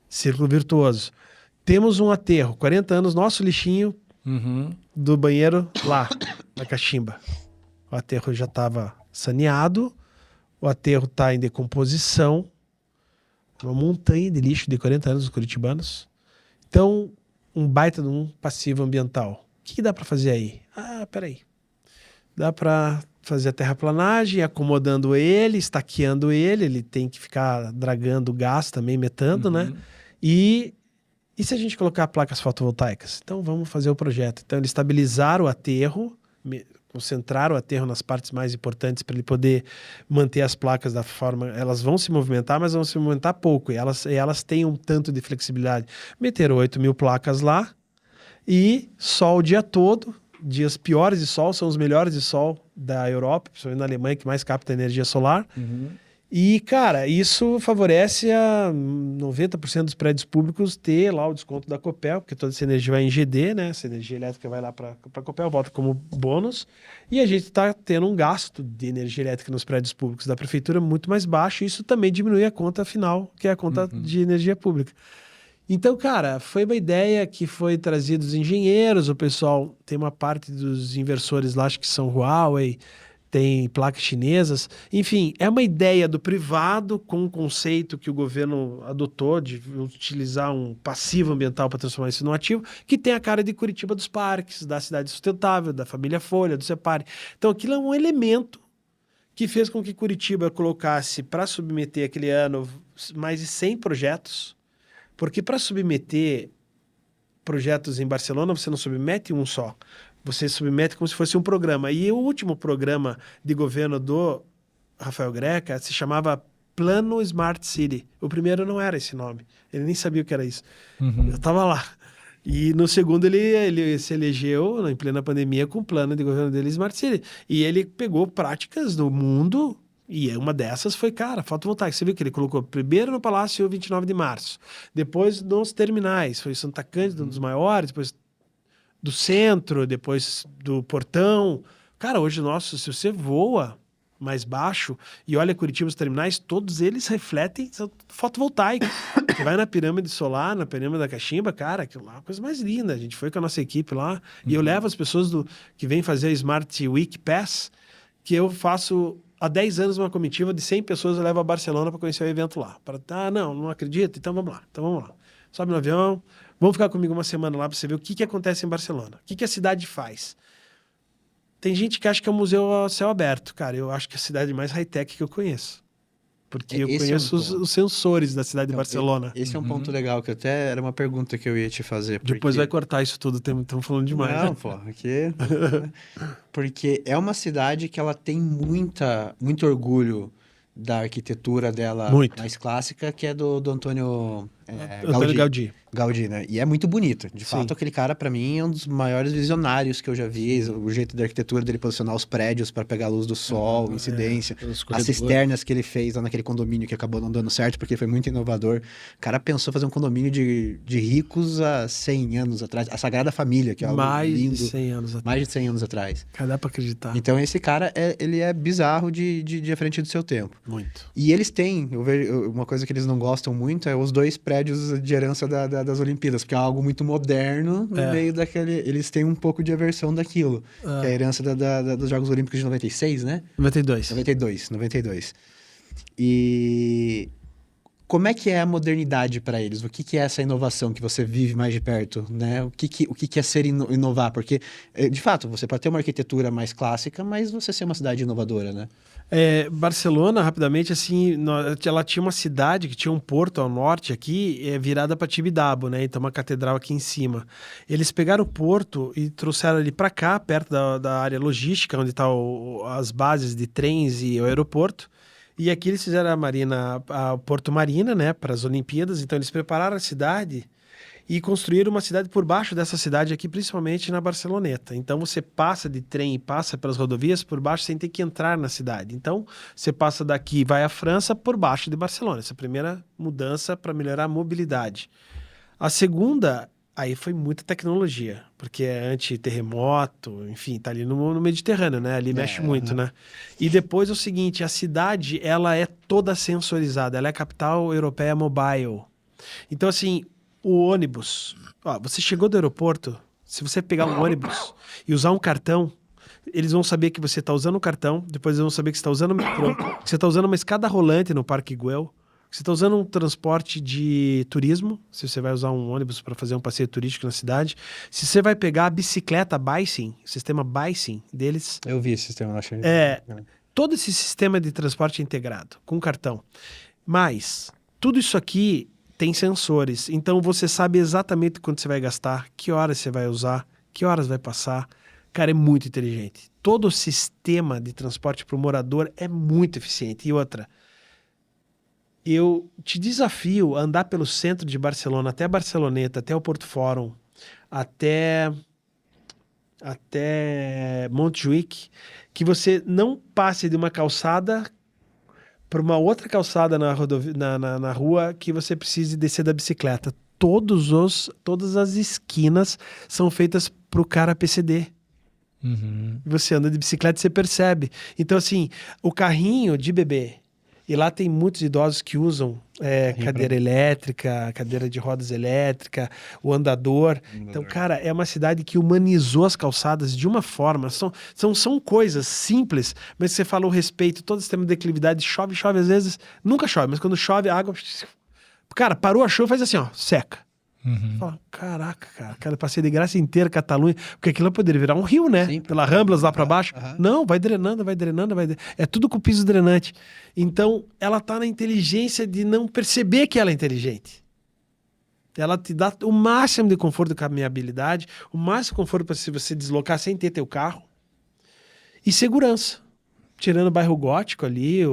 Círculo virtuoso. Temos um aterro, 40 anos, nosso lixinho do banheiro lá, na cachimba. O aterro já estava saneado, o aterro está em decomposição, uma montanha de lixo de 40 anos dos curitibanos. Então, um baita de um passivo ambiental. O que dá para fazer aí? Peraí. Dá para fazer a terraplanagem, acomodando ele, estaqueando ele tem que ficar dragando gás também, metando, né? E se a gente colocar placas fotovoltaicas? Então vamos fazer o projeto. Então eles estabilizaram o aterro, concentraram o aterro nas partes mais importantes para ele poder manter as placas da forma... Elas vão se movimentar, mas vão se movimentar pouco. E elas têm um tanto de flexibilidade. Meteram 8.000 placas lá e sol o dia todo. Dias piores de sol são os melhores de sol da Europa, principalmente na Alemanha, que mais capta energia solar. E, cara, isso favorece a 90% dos prédios públicos ter lá o desconto da Copel, porque toda essa energia vai em GD, né? Essa energia elétrica vai lá para a Copel, volta como bônus. E a gente está tendo um gasto de energia elétrica nos prédios públicos da prefeitura muito mais baixo, e isso também diminui a conta final, que é a conta de energia pública. Então, cara, foi uma ideia que foi trazida dos engenheiros, o pessoal, tem uma parte dos inversores lá, acho que são Huawei, tem placas chinesas, enfim, é uma ideia do privado com um conceito que o governo adotou de utilizar um passivo ambiental para transformar isso num ativo, que tem a cara de Curitiba dos parques, da cidade sustentável, da família Folha, do Cepar. Então aquilo é um elemento que fez com que Curitiba colocasse para submeter aquele ano mais de 100 projetos, porque para submeter projetos em Barcelona você não submete um só. Você submete como se fosse um programa. E o último programa de governo do Rafael Greca se chamava Plano Smart City. O primeiro não era esse nome. Ele nem sabia o que era isso. Eu estava lá. E no segundo ele se elegeu, em plena pandemia, com o plano de governo dele Smart City. E ele pegou práticas do mundo, e uma dessas foi, cara, fotovoltaica. Você viu que ele colocou primeiro no Palácio 29 de março, depois nos terminais. Foi Santa Cândida, um dos maiores, depois do centro, depois do Portão. Cara, hoje, se você voa mais baixo, e olha Curitiba, os terminais, todos eles refletem fotovoltaico. Você vai na pirâmide solar, na pirâmide da Cachimba, cara, aquilo lá é a coisa mais linda. A gente foi com a nossa equipe lá, e eu levo as pessoas que vêm fazer a Smart Week Pass, que eu faço há 10 anos uma comitiva de 100 pessoas, eu levo a Barcelona para conhecer o evento lá. Não acredito? Então vamos lá. Sobe no avião, vamos ficar comigo uma semana lá para você ver o que acontece em Barcelona. O que a cidade faz? Tem gente que acha que é um museu a céu aberto. Cara, eu acho que é a cidade mais high-tech que eu conheço. Porque eu conheço os sensores da cidade de Barcelona. Esse é um ponto legal, que até era uma pergunta que eu ia te fazer. Depois vai cortar isso tudo, estamos falando demais. Não, pô, aqui... Porque é uma cidade que ela tem muito orgulho da arquitetura dela mais clássica, que é do Antônio Gaudí, né? E é muito bonito. De fato, aquele cara, pra mim, é um dos maiores visionários que eu já vi. O jeito da arquitetura dele posicionar os prédios para pegar a luz do sol, incidência. As cisternas que ele fez lá naquele condomínio que acabou não dando certo, porque foi muito inovador. O cara pensou fazer um condomínio de ricos há 100 anos atrás. A Sagrada Família, que é algo lindo. Mais de 100 anos atrás. Cara, dá pra acreditar. Então, esse cara, ele é bizarro de à frente do seu tempo. Muito. E eles têm, uma coisa que eles não gostam muito é os 2 prédios de herança das Olimpíadas, porque é algo muito moderno no meio daquele... Eles têm um pouco de aversão daquilo, que é a herança dos Jogos Olímpicos de 96, né? 92. E como é que é a modernidade para eles? O que é essa inovação que você vive mais de perto, né? O que é ser inovar? Porque, de fato, você pode ter uma arquitetura mais clássica, mas você ser uma cidade inovadora, né? Barcelona, rapidamente, assim, ela tinha uma cidade que tinha um porto ao norte aqui, virada para Tibidabo, né? Então, uma catedral aqui em cima. Eles pegaram o porto e trouxeram ele para cá, perto da área logística, onde estão as bases de trens e o aeroporto. E aqui eles fizeram a Porto Marina, né, para as Olimpíadas. Então, eles prepararam a cidade e construíram uma cidade por baixo dessa cidade aqui, principalmente na Barceloneta. Então, você passa de trem e passa pelas rodovias por baixo sem ter que entrar na cidade. Então, você passa daqui e vai à França por baixo de Barcelona. Essa é a primeira mudança para melhorar a mobilidade. A segunda, aí foi muita tecnologia, porque é anti-terremoto, enfim, tá ali no Mediterrâneo, né? Ali mexe muito, né? E depois é o seguinte, a cidade, ela é toda sensorizada, ela é a capital europeia mobile. Então, assim, o ônibus, você chegou do aeroporto, se você pegar um ônibus e usar um cartão, eles vão saber que você está usando o cartão, depois eles vão saber que você está usando o metrô, que você está usando uma escada rolante no Parque Güell, que você está usando um transporte de turismo, se você vai usar um ônibus para fazer um passeio turístico na cidade, se você vai pegar a bicicleta Bicing, o sistema Bicing deles... Eu vi esse sistema, eu achei... todo esse sistema de transporte integrado, com cartão. Mas, tudo isso aqui tem sensores, então você sabe exatamente quanto você vai gastar, que horas você vai usar, que horas vai passar. Cara, é muito inteligente. Todo o sistema de transporte para o morador é muito eficiente. E outra, eu te desafio a andar pelo centro de Barcelona, até Barceloneta, até o Porto Fórum, até Montjuïc, que você não passe de uma calçada para uma outra calçada na rua que você precise descer da bicicleta. Todas as esquinas são feitas para o cara PCD. Você anda de bicicleta e você percebe. Então, assim, o carrinho de bebê, e lá tem muitos idosos que usam cadeira elétrica, cadeira de rodas elétrica, o andador. Então, cara, é uma cidade que humanizou as calçadas de uma forma. São coisas simples, mas você fala o respeito, todo o sistema de declividade, chove às vezes, nunca chove, mas quando chove, a água... Cara, parou a chuva, faz assim, ó, seca. Fala, caraca, cara, passei de graça inteira Catalunha, porque aquilo poderia virar um rio, né? Sim, pela Ramblas lá pra baixo. Não, vai drenando. É tudo com piso drenante. Então, ela tá na inteligência de não perceber que ela é inteligente. Ela te dá o máximo de conforto de caminhabilidade, o máximo de conforto para se você deslocar sem ter teu carro. E segurança. Tirando o bairro gótico ali,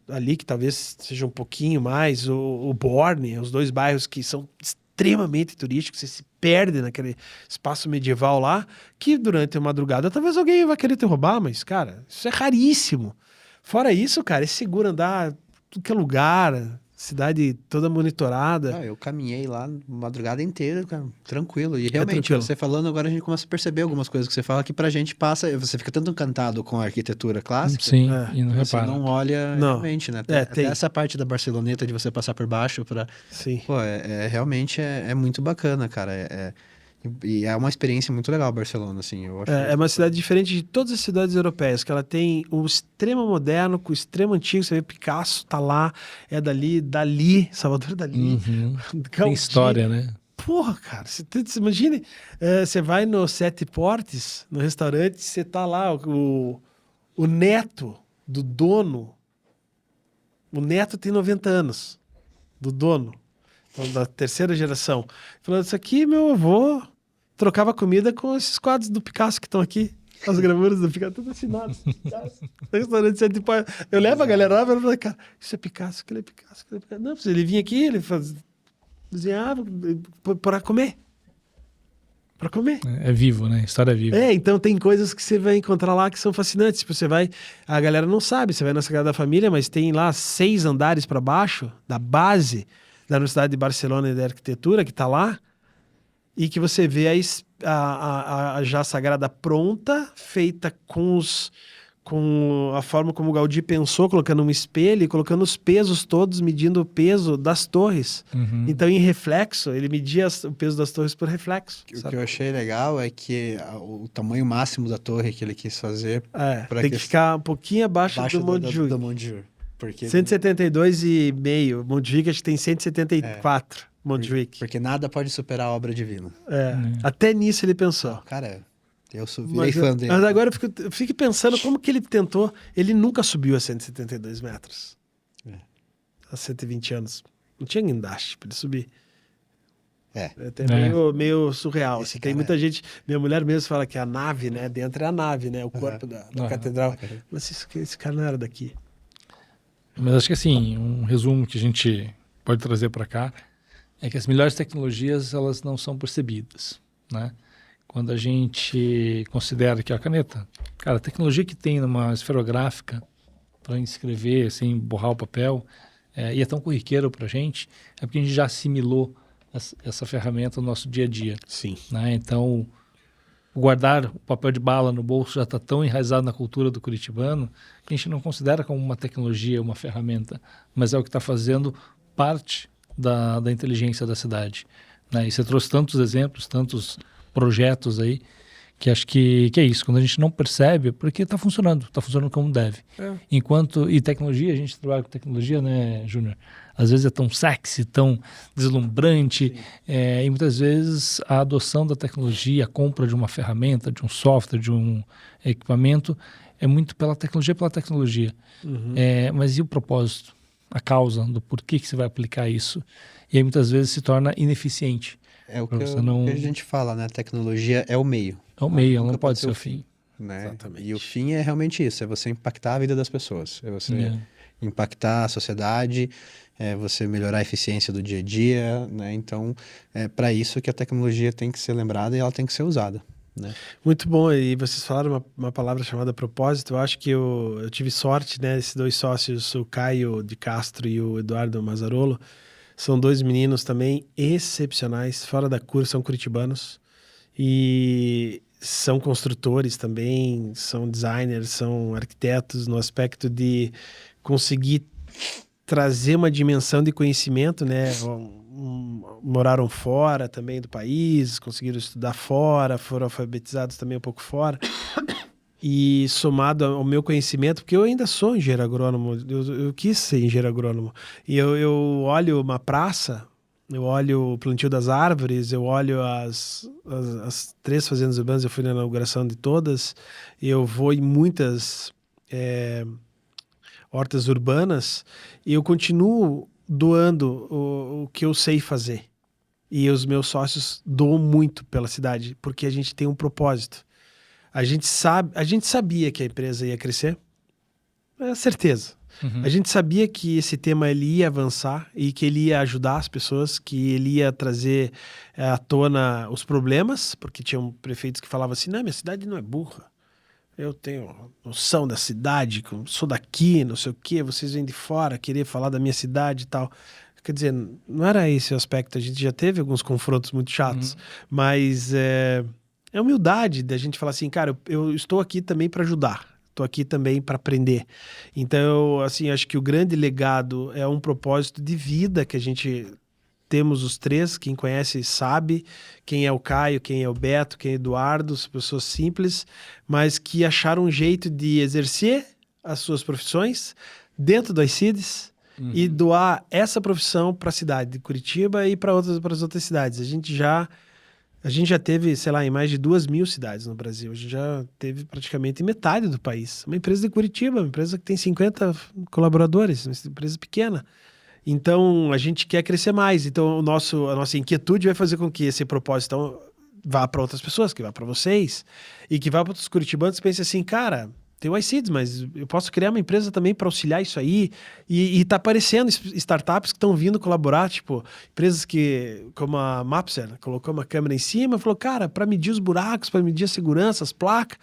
ali que talvez seja um pouquinho mais, o Borne, os 2 bairros que são extremamente turísticos, você se perde naquele espaço medieval lá, que durante a madrugada talvez alguém vai querer te roubar, mas, cara, isso é raríssimo. Fora isso, cara, é seguro andar tudo que é lugar, cidade toda monitorada. Eu caminhei lá madrugada inteira, cara, tranquilo. E realmente, tranquilo. você falando agora, a gente começa a perceber algumas coisas que você fala que pra gente passa. Você fica tanto encantado com a arquitetura clássica. Sim, É. e não Você repara. não olha Não. realmente, né? É, Até tem. essa parte da Barceloneta de você passar por baixo pra. Sim. Pô, realmente é muito bacana, cara. E é uma experiência muito legal, Barcelona, assim. Eu acho É uma cidade diferente de todas as cidades europeias, que ela tem o extremo moderno com o extremo antigo. Você vê Picasso, tá lá, é dali, Salvador Dali. Uhum. Tem Gaudí. história, né? Porra, cara, você imagine, você vai no Sete Portes, no restaurante, você tá lá, o neto do dono, o neto tem 90 anos, do dono, então, da terceira geração, falando, isso aqui, meu avô trocava comida com esses quadros do Picasso que estão aqui, as gravuras do Picasso, tudo assinado. Restaurante Sete Portes. Eu levo a galera lá e falo, cara, isso é Picasso, aquilo é Picasso, aquilo é Picasso. Não, ele vinha aqui, ele desenhava para comer. Para comer. É vivo, né? História é viva. Então tem coisas que você vai encontrar lá que são fascinantes. Tipo, a galera não sabe, você vai na Sagrada Família, mas tem lá 6 andares para baixo da base da Universidade de Barcelona e de Arquitetura, que tá lá, e que você vê a já Sagrada pronta, feita com a forma como o Gaudí pensou, colocando um espelho e colocando os pesos todos, medindo o peso das torres. Uhum. Então, em reflexo, ele media o peso das torres por reflexo. O que eu achei legal é que o tamanho máximo da torre que ele quis fazer... Tem que ficar um pouquinho abaixo do Montjuic. Do Montjuic. Porque 172,5. Montjuic acho que tem 174. Montjuic. Porque nada pode superar a obra divina. Até nisso ele pensou. Cara, eu virei fã dele. Mas agora eu fico pensando como que ele tentou. Ele nunca subiu a 172 metros. Há 120 anos. Não tinha guindaste para ele subir. É até meio surreal. Assim. Tem muita gente... Minha mulher mesmo fala que a nave, né? Dentro é a nave, né? O corpo da catedral. Mas esse cara não era daqui. Mas acho que assim, um resumo que a gente pode trazer para cá é que as melhores tecnologias, elas não são percebidas, né? Quando a gente considera que a caneta, cara, a tecnologia que tem numa esferográfica para escrever, assim, borrar o papel, e é tão corriqueiro para a gente, é porque a gente já assimilou essa ferramenta no nosso dia a dia. Sim. Né? Então, guardar o papel de bala no bolso já está tão enraizado na cultura do curitibano que a gente não considera como uma tecnologia, uma ferramenta, mas é o que está fazendo parte da inteligência da cidade. Né? E você trouxe tantos exemplos, tantos projetos aí, que acho que é isso. Quando a gente não percebe, porque está funcionando como deve. E tecnologia, a gente trabalha com tecnologia, né, Júnior? Às vezes é tão sexy, tão deslumbrante, e muitas vezes a adoção da tecnologia, a compra de uma ferramenta, de um software, de um equipamento, é muito pela tecnologia. Mas e o propósito? A causa do porquê que você vai aplicar isso? E aí muitas vezes se torna ineficiente. É o que a gente fala, né? A tecnologia é o meio. É o meio, ela não pode ser o fim. Né? Exatamente. E o fim é realmente isso, é você impactar a vida das pessoas, é você impactar a sociedade, é você melhorar a eficiência do dia a dia, né? Então, é para isso que a tecnologia tem que ser lembrada e ela tem que ser usada. Né? Muito bom, e vocês falaram uma palavra chamada propósito. Eu acho que eu tive sorte, né? Esses 2 sócios, o Caio de Castro e o Eduardo Mazzarolo, são 2 meninos também excepcionais, fora da curva, são curitibanos e são construtores também, são designers, são arquitetos no aspecto de conseguir trazer uma dimensão de conhecimento, né? Moraram fora também do país, conseguiram estudar fora, foram alfabetizados também um pouco fora. E somado ao meu conhecimento, porque eu ainda sou engenheiro agrônomo, eu quis ser engenheiro agrônomo. E eu olho uma praça, eu olho o plantio das árvores, eu olho as 3 fazendas urbanas, eu fui na inauguração de todas, eu vou em muitas hortas urbanas, e eu continuo doando o que eu sei fazer. E os meus sócios doam muito pela cidade, porque a gente tem um propósito. A gente sabia que a empresa ia crescer, é certeza. A gente sabia que esse tema ele ia avançar e que ele ia ajudar as pessoas, que ele ia trazer à tona os problemas, porque tinham prefeitos que falavam assim, não, minha cidade não é burra. eu tenho noção da cidade, sou daqui, não sei o quê, vocês vêm de fora querer falar da minha cidade e tal. Quer dizer, não era esse o aspecto, a gente já teve alguns confrontos muito chatos, mas é humildade da gente falar assim, cara, eu estou aqui também para ajudar, estou aqui também para aprender. Então, assim, acho que o grande legado é um propósito de vida que a gente temos os três, quem conhece sabe, quem é o Caio, quem é o Beto, quem é o Eduardo, são pessoas simples, mas que acharam um jeito de exercer as suas profissões dentro do iCities e doar essa profissão para a cidade de Curitiba e para as outras cidades. A gente já teve, sei lá, em mais de 2.000 cidades no Brasil. A gente já teve praticamente metade do país. Uma empresa de Curitiba, uma empresa que tem 50 colaboradores, uma empresa pequena. Então, a gente quer crescer mais. Então, a nossa inquietude vai fazer com que esse propósito então, vá para outras pessoas, que vá para vocês, e que vá para outros curitibanos que pensem assim, cara, tem o iCities, mas eu posso criar uma empresa também para auxiliar isso aí. E tá aparecendo startups que estão vindo colaborar, tipo, empresas como a Mapser, colocou uma câmera em cima e falou, cara, para medir os buracos, para medir a segurança, as placas.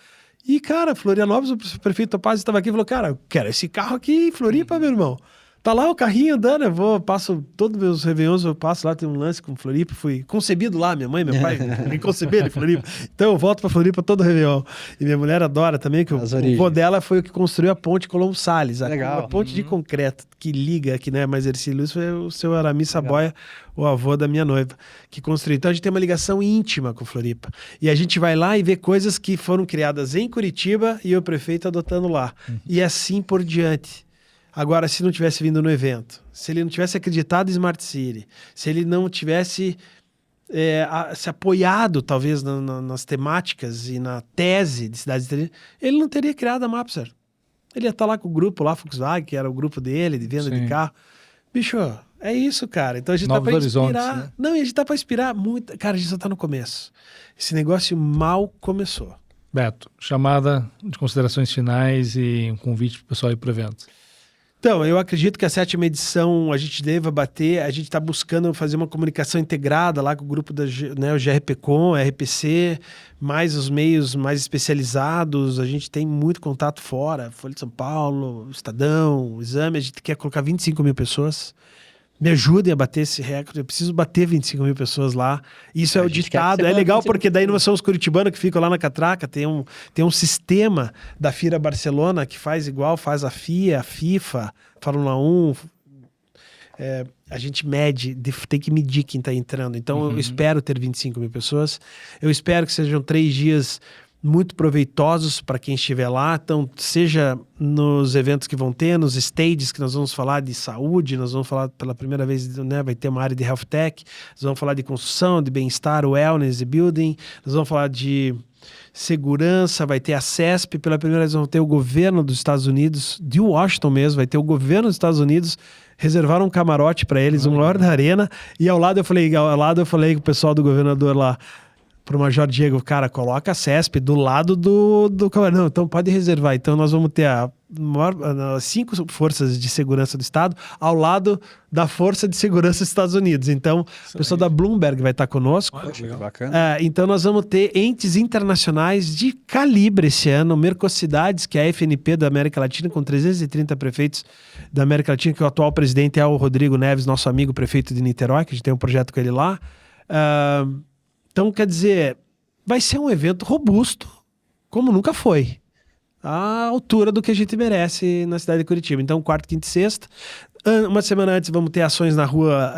E, cara, Florianópolis, o prefeito Topazio estava aqui e falou, cara, eu quero esse carro aqui em Floripa, meu irmão. Tá lá o carrinho andando, passo todos os meus réveillons, eu passo lá, tem um lance com Floripa, fui concebido lá, minha mãe, meu pai, me conceberam em Floripa. Então eu volto pra Floripa todo réveillon. E minha mulher adora também, que o vô dela foi o que construiu a ponte Colombo Salles, uma ponte de concreto que liga, que não é mais Ercílio Luz, foi o seu Aramis Saboia, o avô da minha noiva, que construiu. Então a gente tem uma ligação íntima com Floripa. E a gente vai lá e vê coisas que foram criadas em Curitiba e o prefeito adotando lá. E assim por diante. Agora, se não tivesse vindo no evento, se ele não tivesse acreditado em Smart City, se ele não tivesse se apoiado, talvez, nas temáticas e na tese de cidades inteligentes, ele não teria criado a Mapser. Ele ia estar lá com o grupo, lá, Volkswagen, que era o grupo dele, de venda de carro. Bicho, é isso, cara. Então a gente tá para inspirar. Né? Não, e a gente tá para inspirar muito. Cara, a gente só tá no começo. Esse negócio mal começou. Beto, chamada de considerações finais e um convite pro pessoal ir pro evento. Então, eu acredito que a 7ª edição a gente deva bater, a gente está buscando fazer uma comunicação integrada lá com o grupo da o GRPcom, RPC, mais os meios mais especializados, a gente tem muito contato fora, Folha de São Paulo, Estadão, Exame, a gente quer colocar 25.000 pessoas. Me ajudem a bater esse recorde, eu preciso bater 25.000 pessoas lá. Isso é o ditado, é legal porque daí não são os curitibanos que ficam lá na catraca, tem um sistema da FIRA Barcelona que faz igual, faz a FIA, a FIFA, Fórmula 1, a gente mede, tem que medir quem está entrando. Então eu espero ter 25.000 pessoas, eu espero que sejam 3 dias muito proveitosos para quem estiver lá, então seja nos eventos que vão ter, nos stages que nós vamos falar de saúde, nós vamos falar pela primeira vez, né, vai ter uma área de health tech, nós vamos falar de construção, de bem-estar, wellness e building, nós vamos falar de segurança, vai ter a CESP, pela primeira vez vamos ter o governo dos Estados Unidos, de Washington mesmo, vai ter o governo dos Estados Unidos, reservaram um camarote para eles, um maior da arena, e ao lado eu falei com o pessoal do governador lá, pro Major Diego, cara, coloca a CESP do lado do camarote. Não, então pode reservar. Então nós vamos ter as 5 forças de segurança do Estado ao lado da Força de Segurança dos Estados Unidos. Então, o pessoal da Bloomberg vai estar conosco. Bacana. Então nós vamos ter entes internacionais de calibre esse ano, Mercocidades, que é a FNP da América Latina, com 330 prefeitos da América Latina, que o atual presidente é o Rodrigo Neves, nosso amigo prefeito de Niterói, que a gente tem um projeto com ele lá. Então, quer dizer, vai ser um evento robusto, como nunca foi. À altura do que a gente merece na cidade de Curitiba. Então, quarta, quinta e sexta. Uma semana antes vamos ter ações na Rua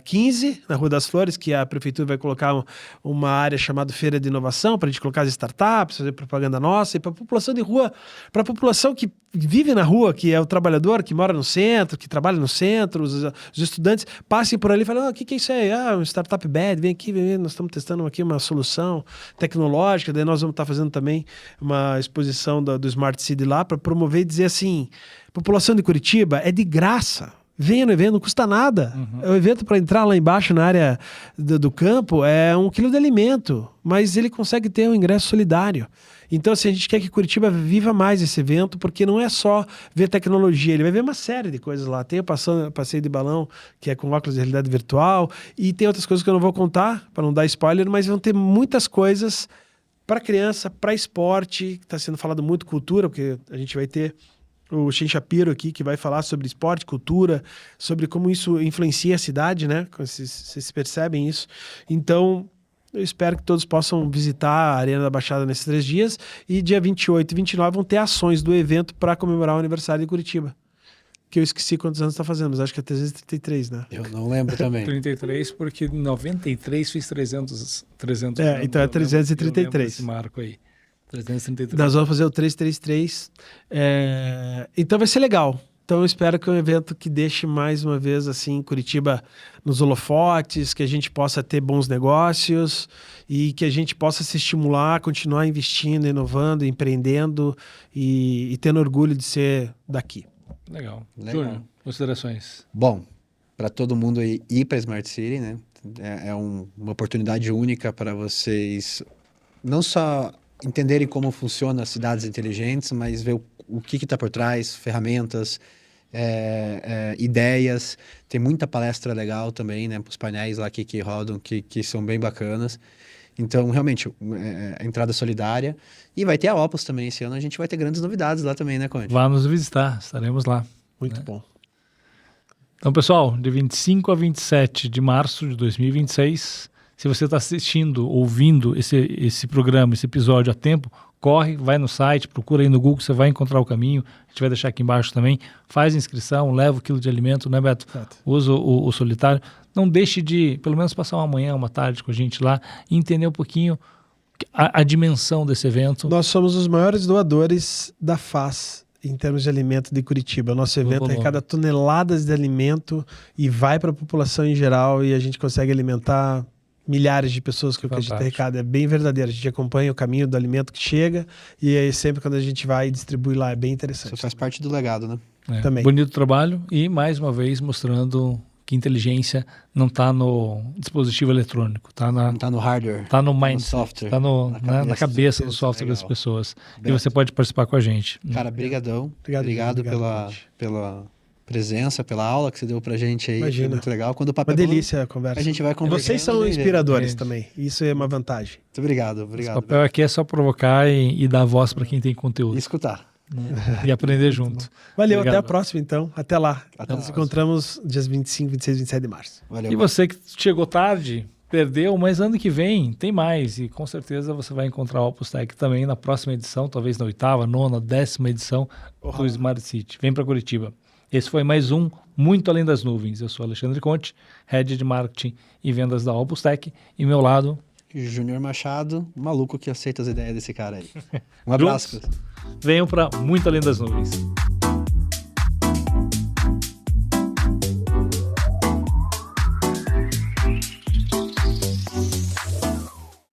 15, na Rua das Flores, que a prefeitura vai colocar uma área chamada Feira de Inovação, para a gente colocar as startups, fazer propaganda nossa, e para a população de rua, para a população que vive na rua, que é o trabalhador, que mora no centro, que trabalha no centro, os estudantes, passem por ali e falem, o que é isso aí? Um startup bad, vem aqui, nós estamos testando aqui uma solução tecnológica, daí nós vamos estar fazendo também uma exposição do Smart City lá, para promover e dizer assim, população de Curitiba é de graça. Venha no evento, não custa nada. O evento para entrar lá embaixo na área do campo é 1 quilo de alimento, mas ele consegue ter um ingresso solidário. Então, assim, a gente quer que Curitiba viva mais esse evento, porque não é só ver tecnologia, ele vai ver uma série de coisas lá. Tem o passeio de balão, que é com óculos de realidade virtual, e tem outras coisas que eu não vou contar, para não dar spoiler, mas vão ter muitas coisas para criança, para esporte, que está sendo falado muito cultura, porque a gente vai ter o Shen Shapiro aqui, que vai falar sobre esporte, cultura, sobre como isso influencia a cidade, né? Vocês percebem isso. Então, eu espero que todos possam visitar a Arena da Baixada nesses 3 dias. E dia 28 e 29 vão ter ações do evento para comemorar o aniversário de Curitiba. Que eu esqueci quantos anos está fazendo, mas acho que é 333, né? Eu não lembro também. 33, porque em 93 fiz 300 então é 333. Eu lembro esse marco aí. 333. Nós vamos fazer o 333. Então vai ser legal. Então eu espero que é um evento que deixe mais uma vez assim Curitiba nos holofotes, que a gente possa ter bons negócios e que a gente possa se estimular, continuar investindo, inovando, empreendendo e tendo orgulho de ser daqui. Legal. Legal. Júnior, considerações? Bom, para todo mundo aí ir para Smart City, né? É uma oportunidade única para vocês não só entenderem como funcionam as cidades inteligentes, mas ver o que está por trás, ferramentas, ideias. Tem muita palestra legal também, né? Os painéis lá que rodam, que são bem bacanas. Então, realmente, a entrada solidária. E vai ter a Opus também esse ano. A gente vai ter grandes novidades lá também, né, Conde? Vá nos visitar, estaremos lá. Muito bom. Então, pessoal, de 25 a 27 de março de 2026, se você está assistindo, ouvindo esse programa, esse episódio a tempo, corre, vai no site, procura aí no Google, você vai encontrar o caminho. A gente vai deixar aqui embaixo também. Faz inscrição, leva o quilo de alimento, né, Beto? Certo. Usa o solitário. Não deixe de, pelo menos, passar uma manhã, uma tarde com a gente lá e entender um pouquinho a dimensão desse evento. Nós somos os maiores doadores da FAS em termos de alimento de Curitiba. O nosso evento arrecada toneladas de alimento e vai para a população em geral e a gente consegue alimentar milhares de pessoas que o que a gente arrecada. É bem verdadeiro. A gente acompanha o caminho do alimento que chega e aí sempre quando a gente vai e distribui lá, é bem interessante. Isso faz parte do legado, né? Também. Bonito trabalho e, mais uma vez, mostrando que inteligência não está no dispositivo eletrônico, não está no hardware, está no mindset, no software, está na cabeça do software das pessoas. Beto. E você pode participar com a gente. Cara, brigadão. Obrigado pela presença, pela aula que você deu pra gente aí. Imagina. Foi muito legal. Quando o papo Uma delícia a conversa. a gente vai conversando. Vocês são inspiradores gente. também. Isso é uma vantagem. Muito obrigado. O papel aqui é só provocar e dar voz para quem tem conteúdo. E escutar. E aprender junto. Valeu, Obrigado. até a próxima então. Até lá. Até Nos lá. encontramos dias 25, 26 e 27 de março. Valeu. E você que chegou tarde, perdeu, mas ano que vem tem mais. E com certeza você vai encontrar o Opus Tech também na próxima edição, talvez na 8ª, 9ª, 10ª edição do Smart City. Vem para Curitiba. Esse foi mais um Muito Além das Nuvens. Eu sou Alexandre Conte, Head de Marketing e Vendas da Opus Tech. E meu lado... Júnior Machado, maluco que aceita as ideias desse cara aí. Um abraço. Venham para Muito Além das Nuvens.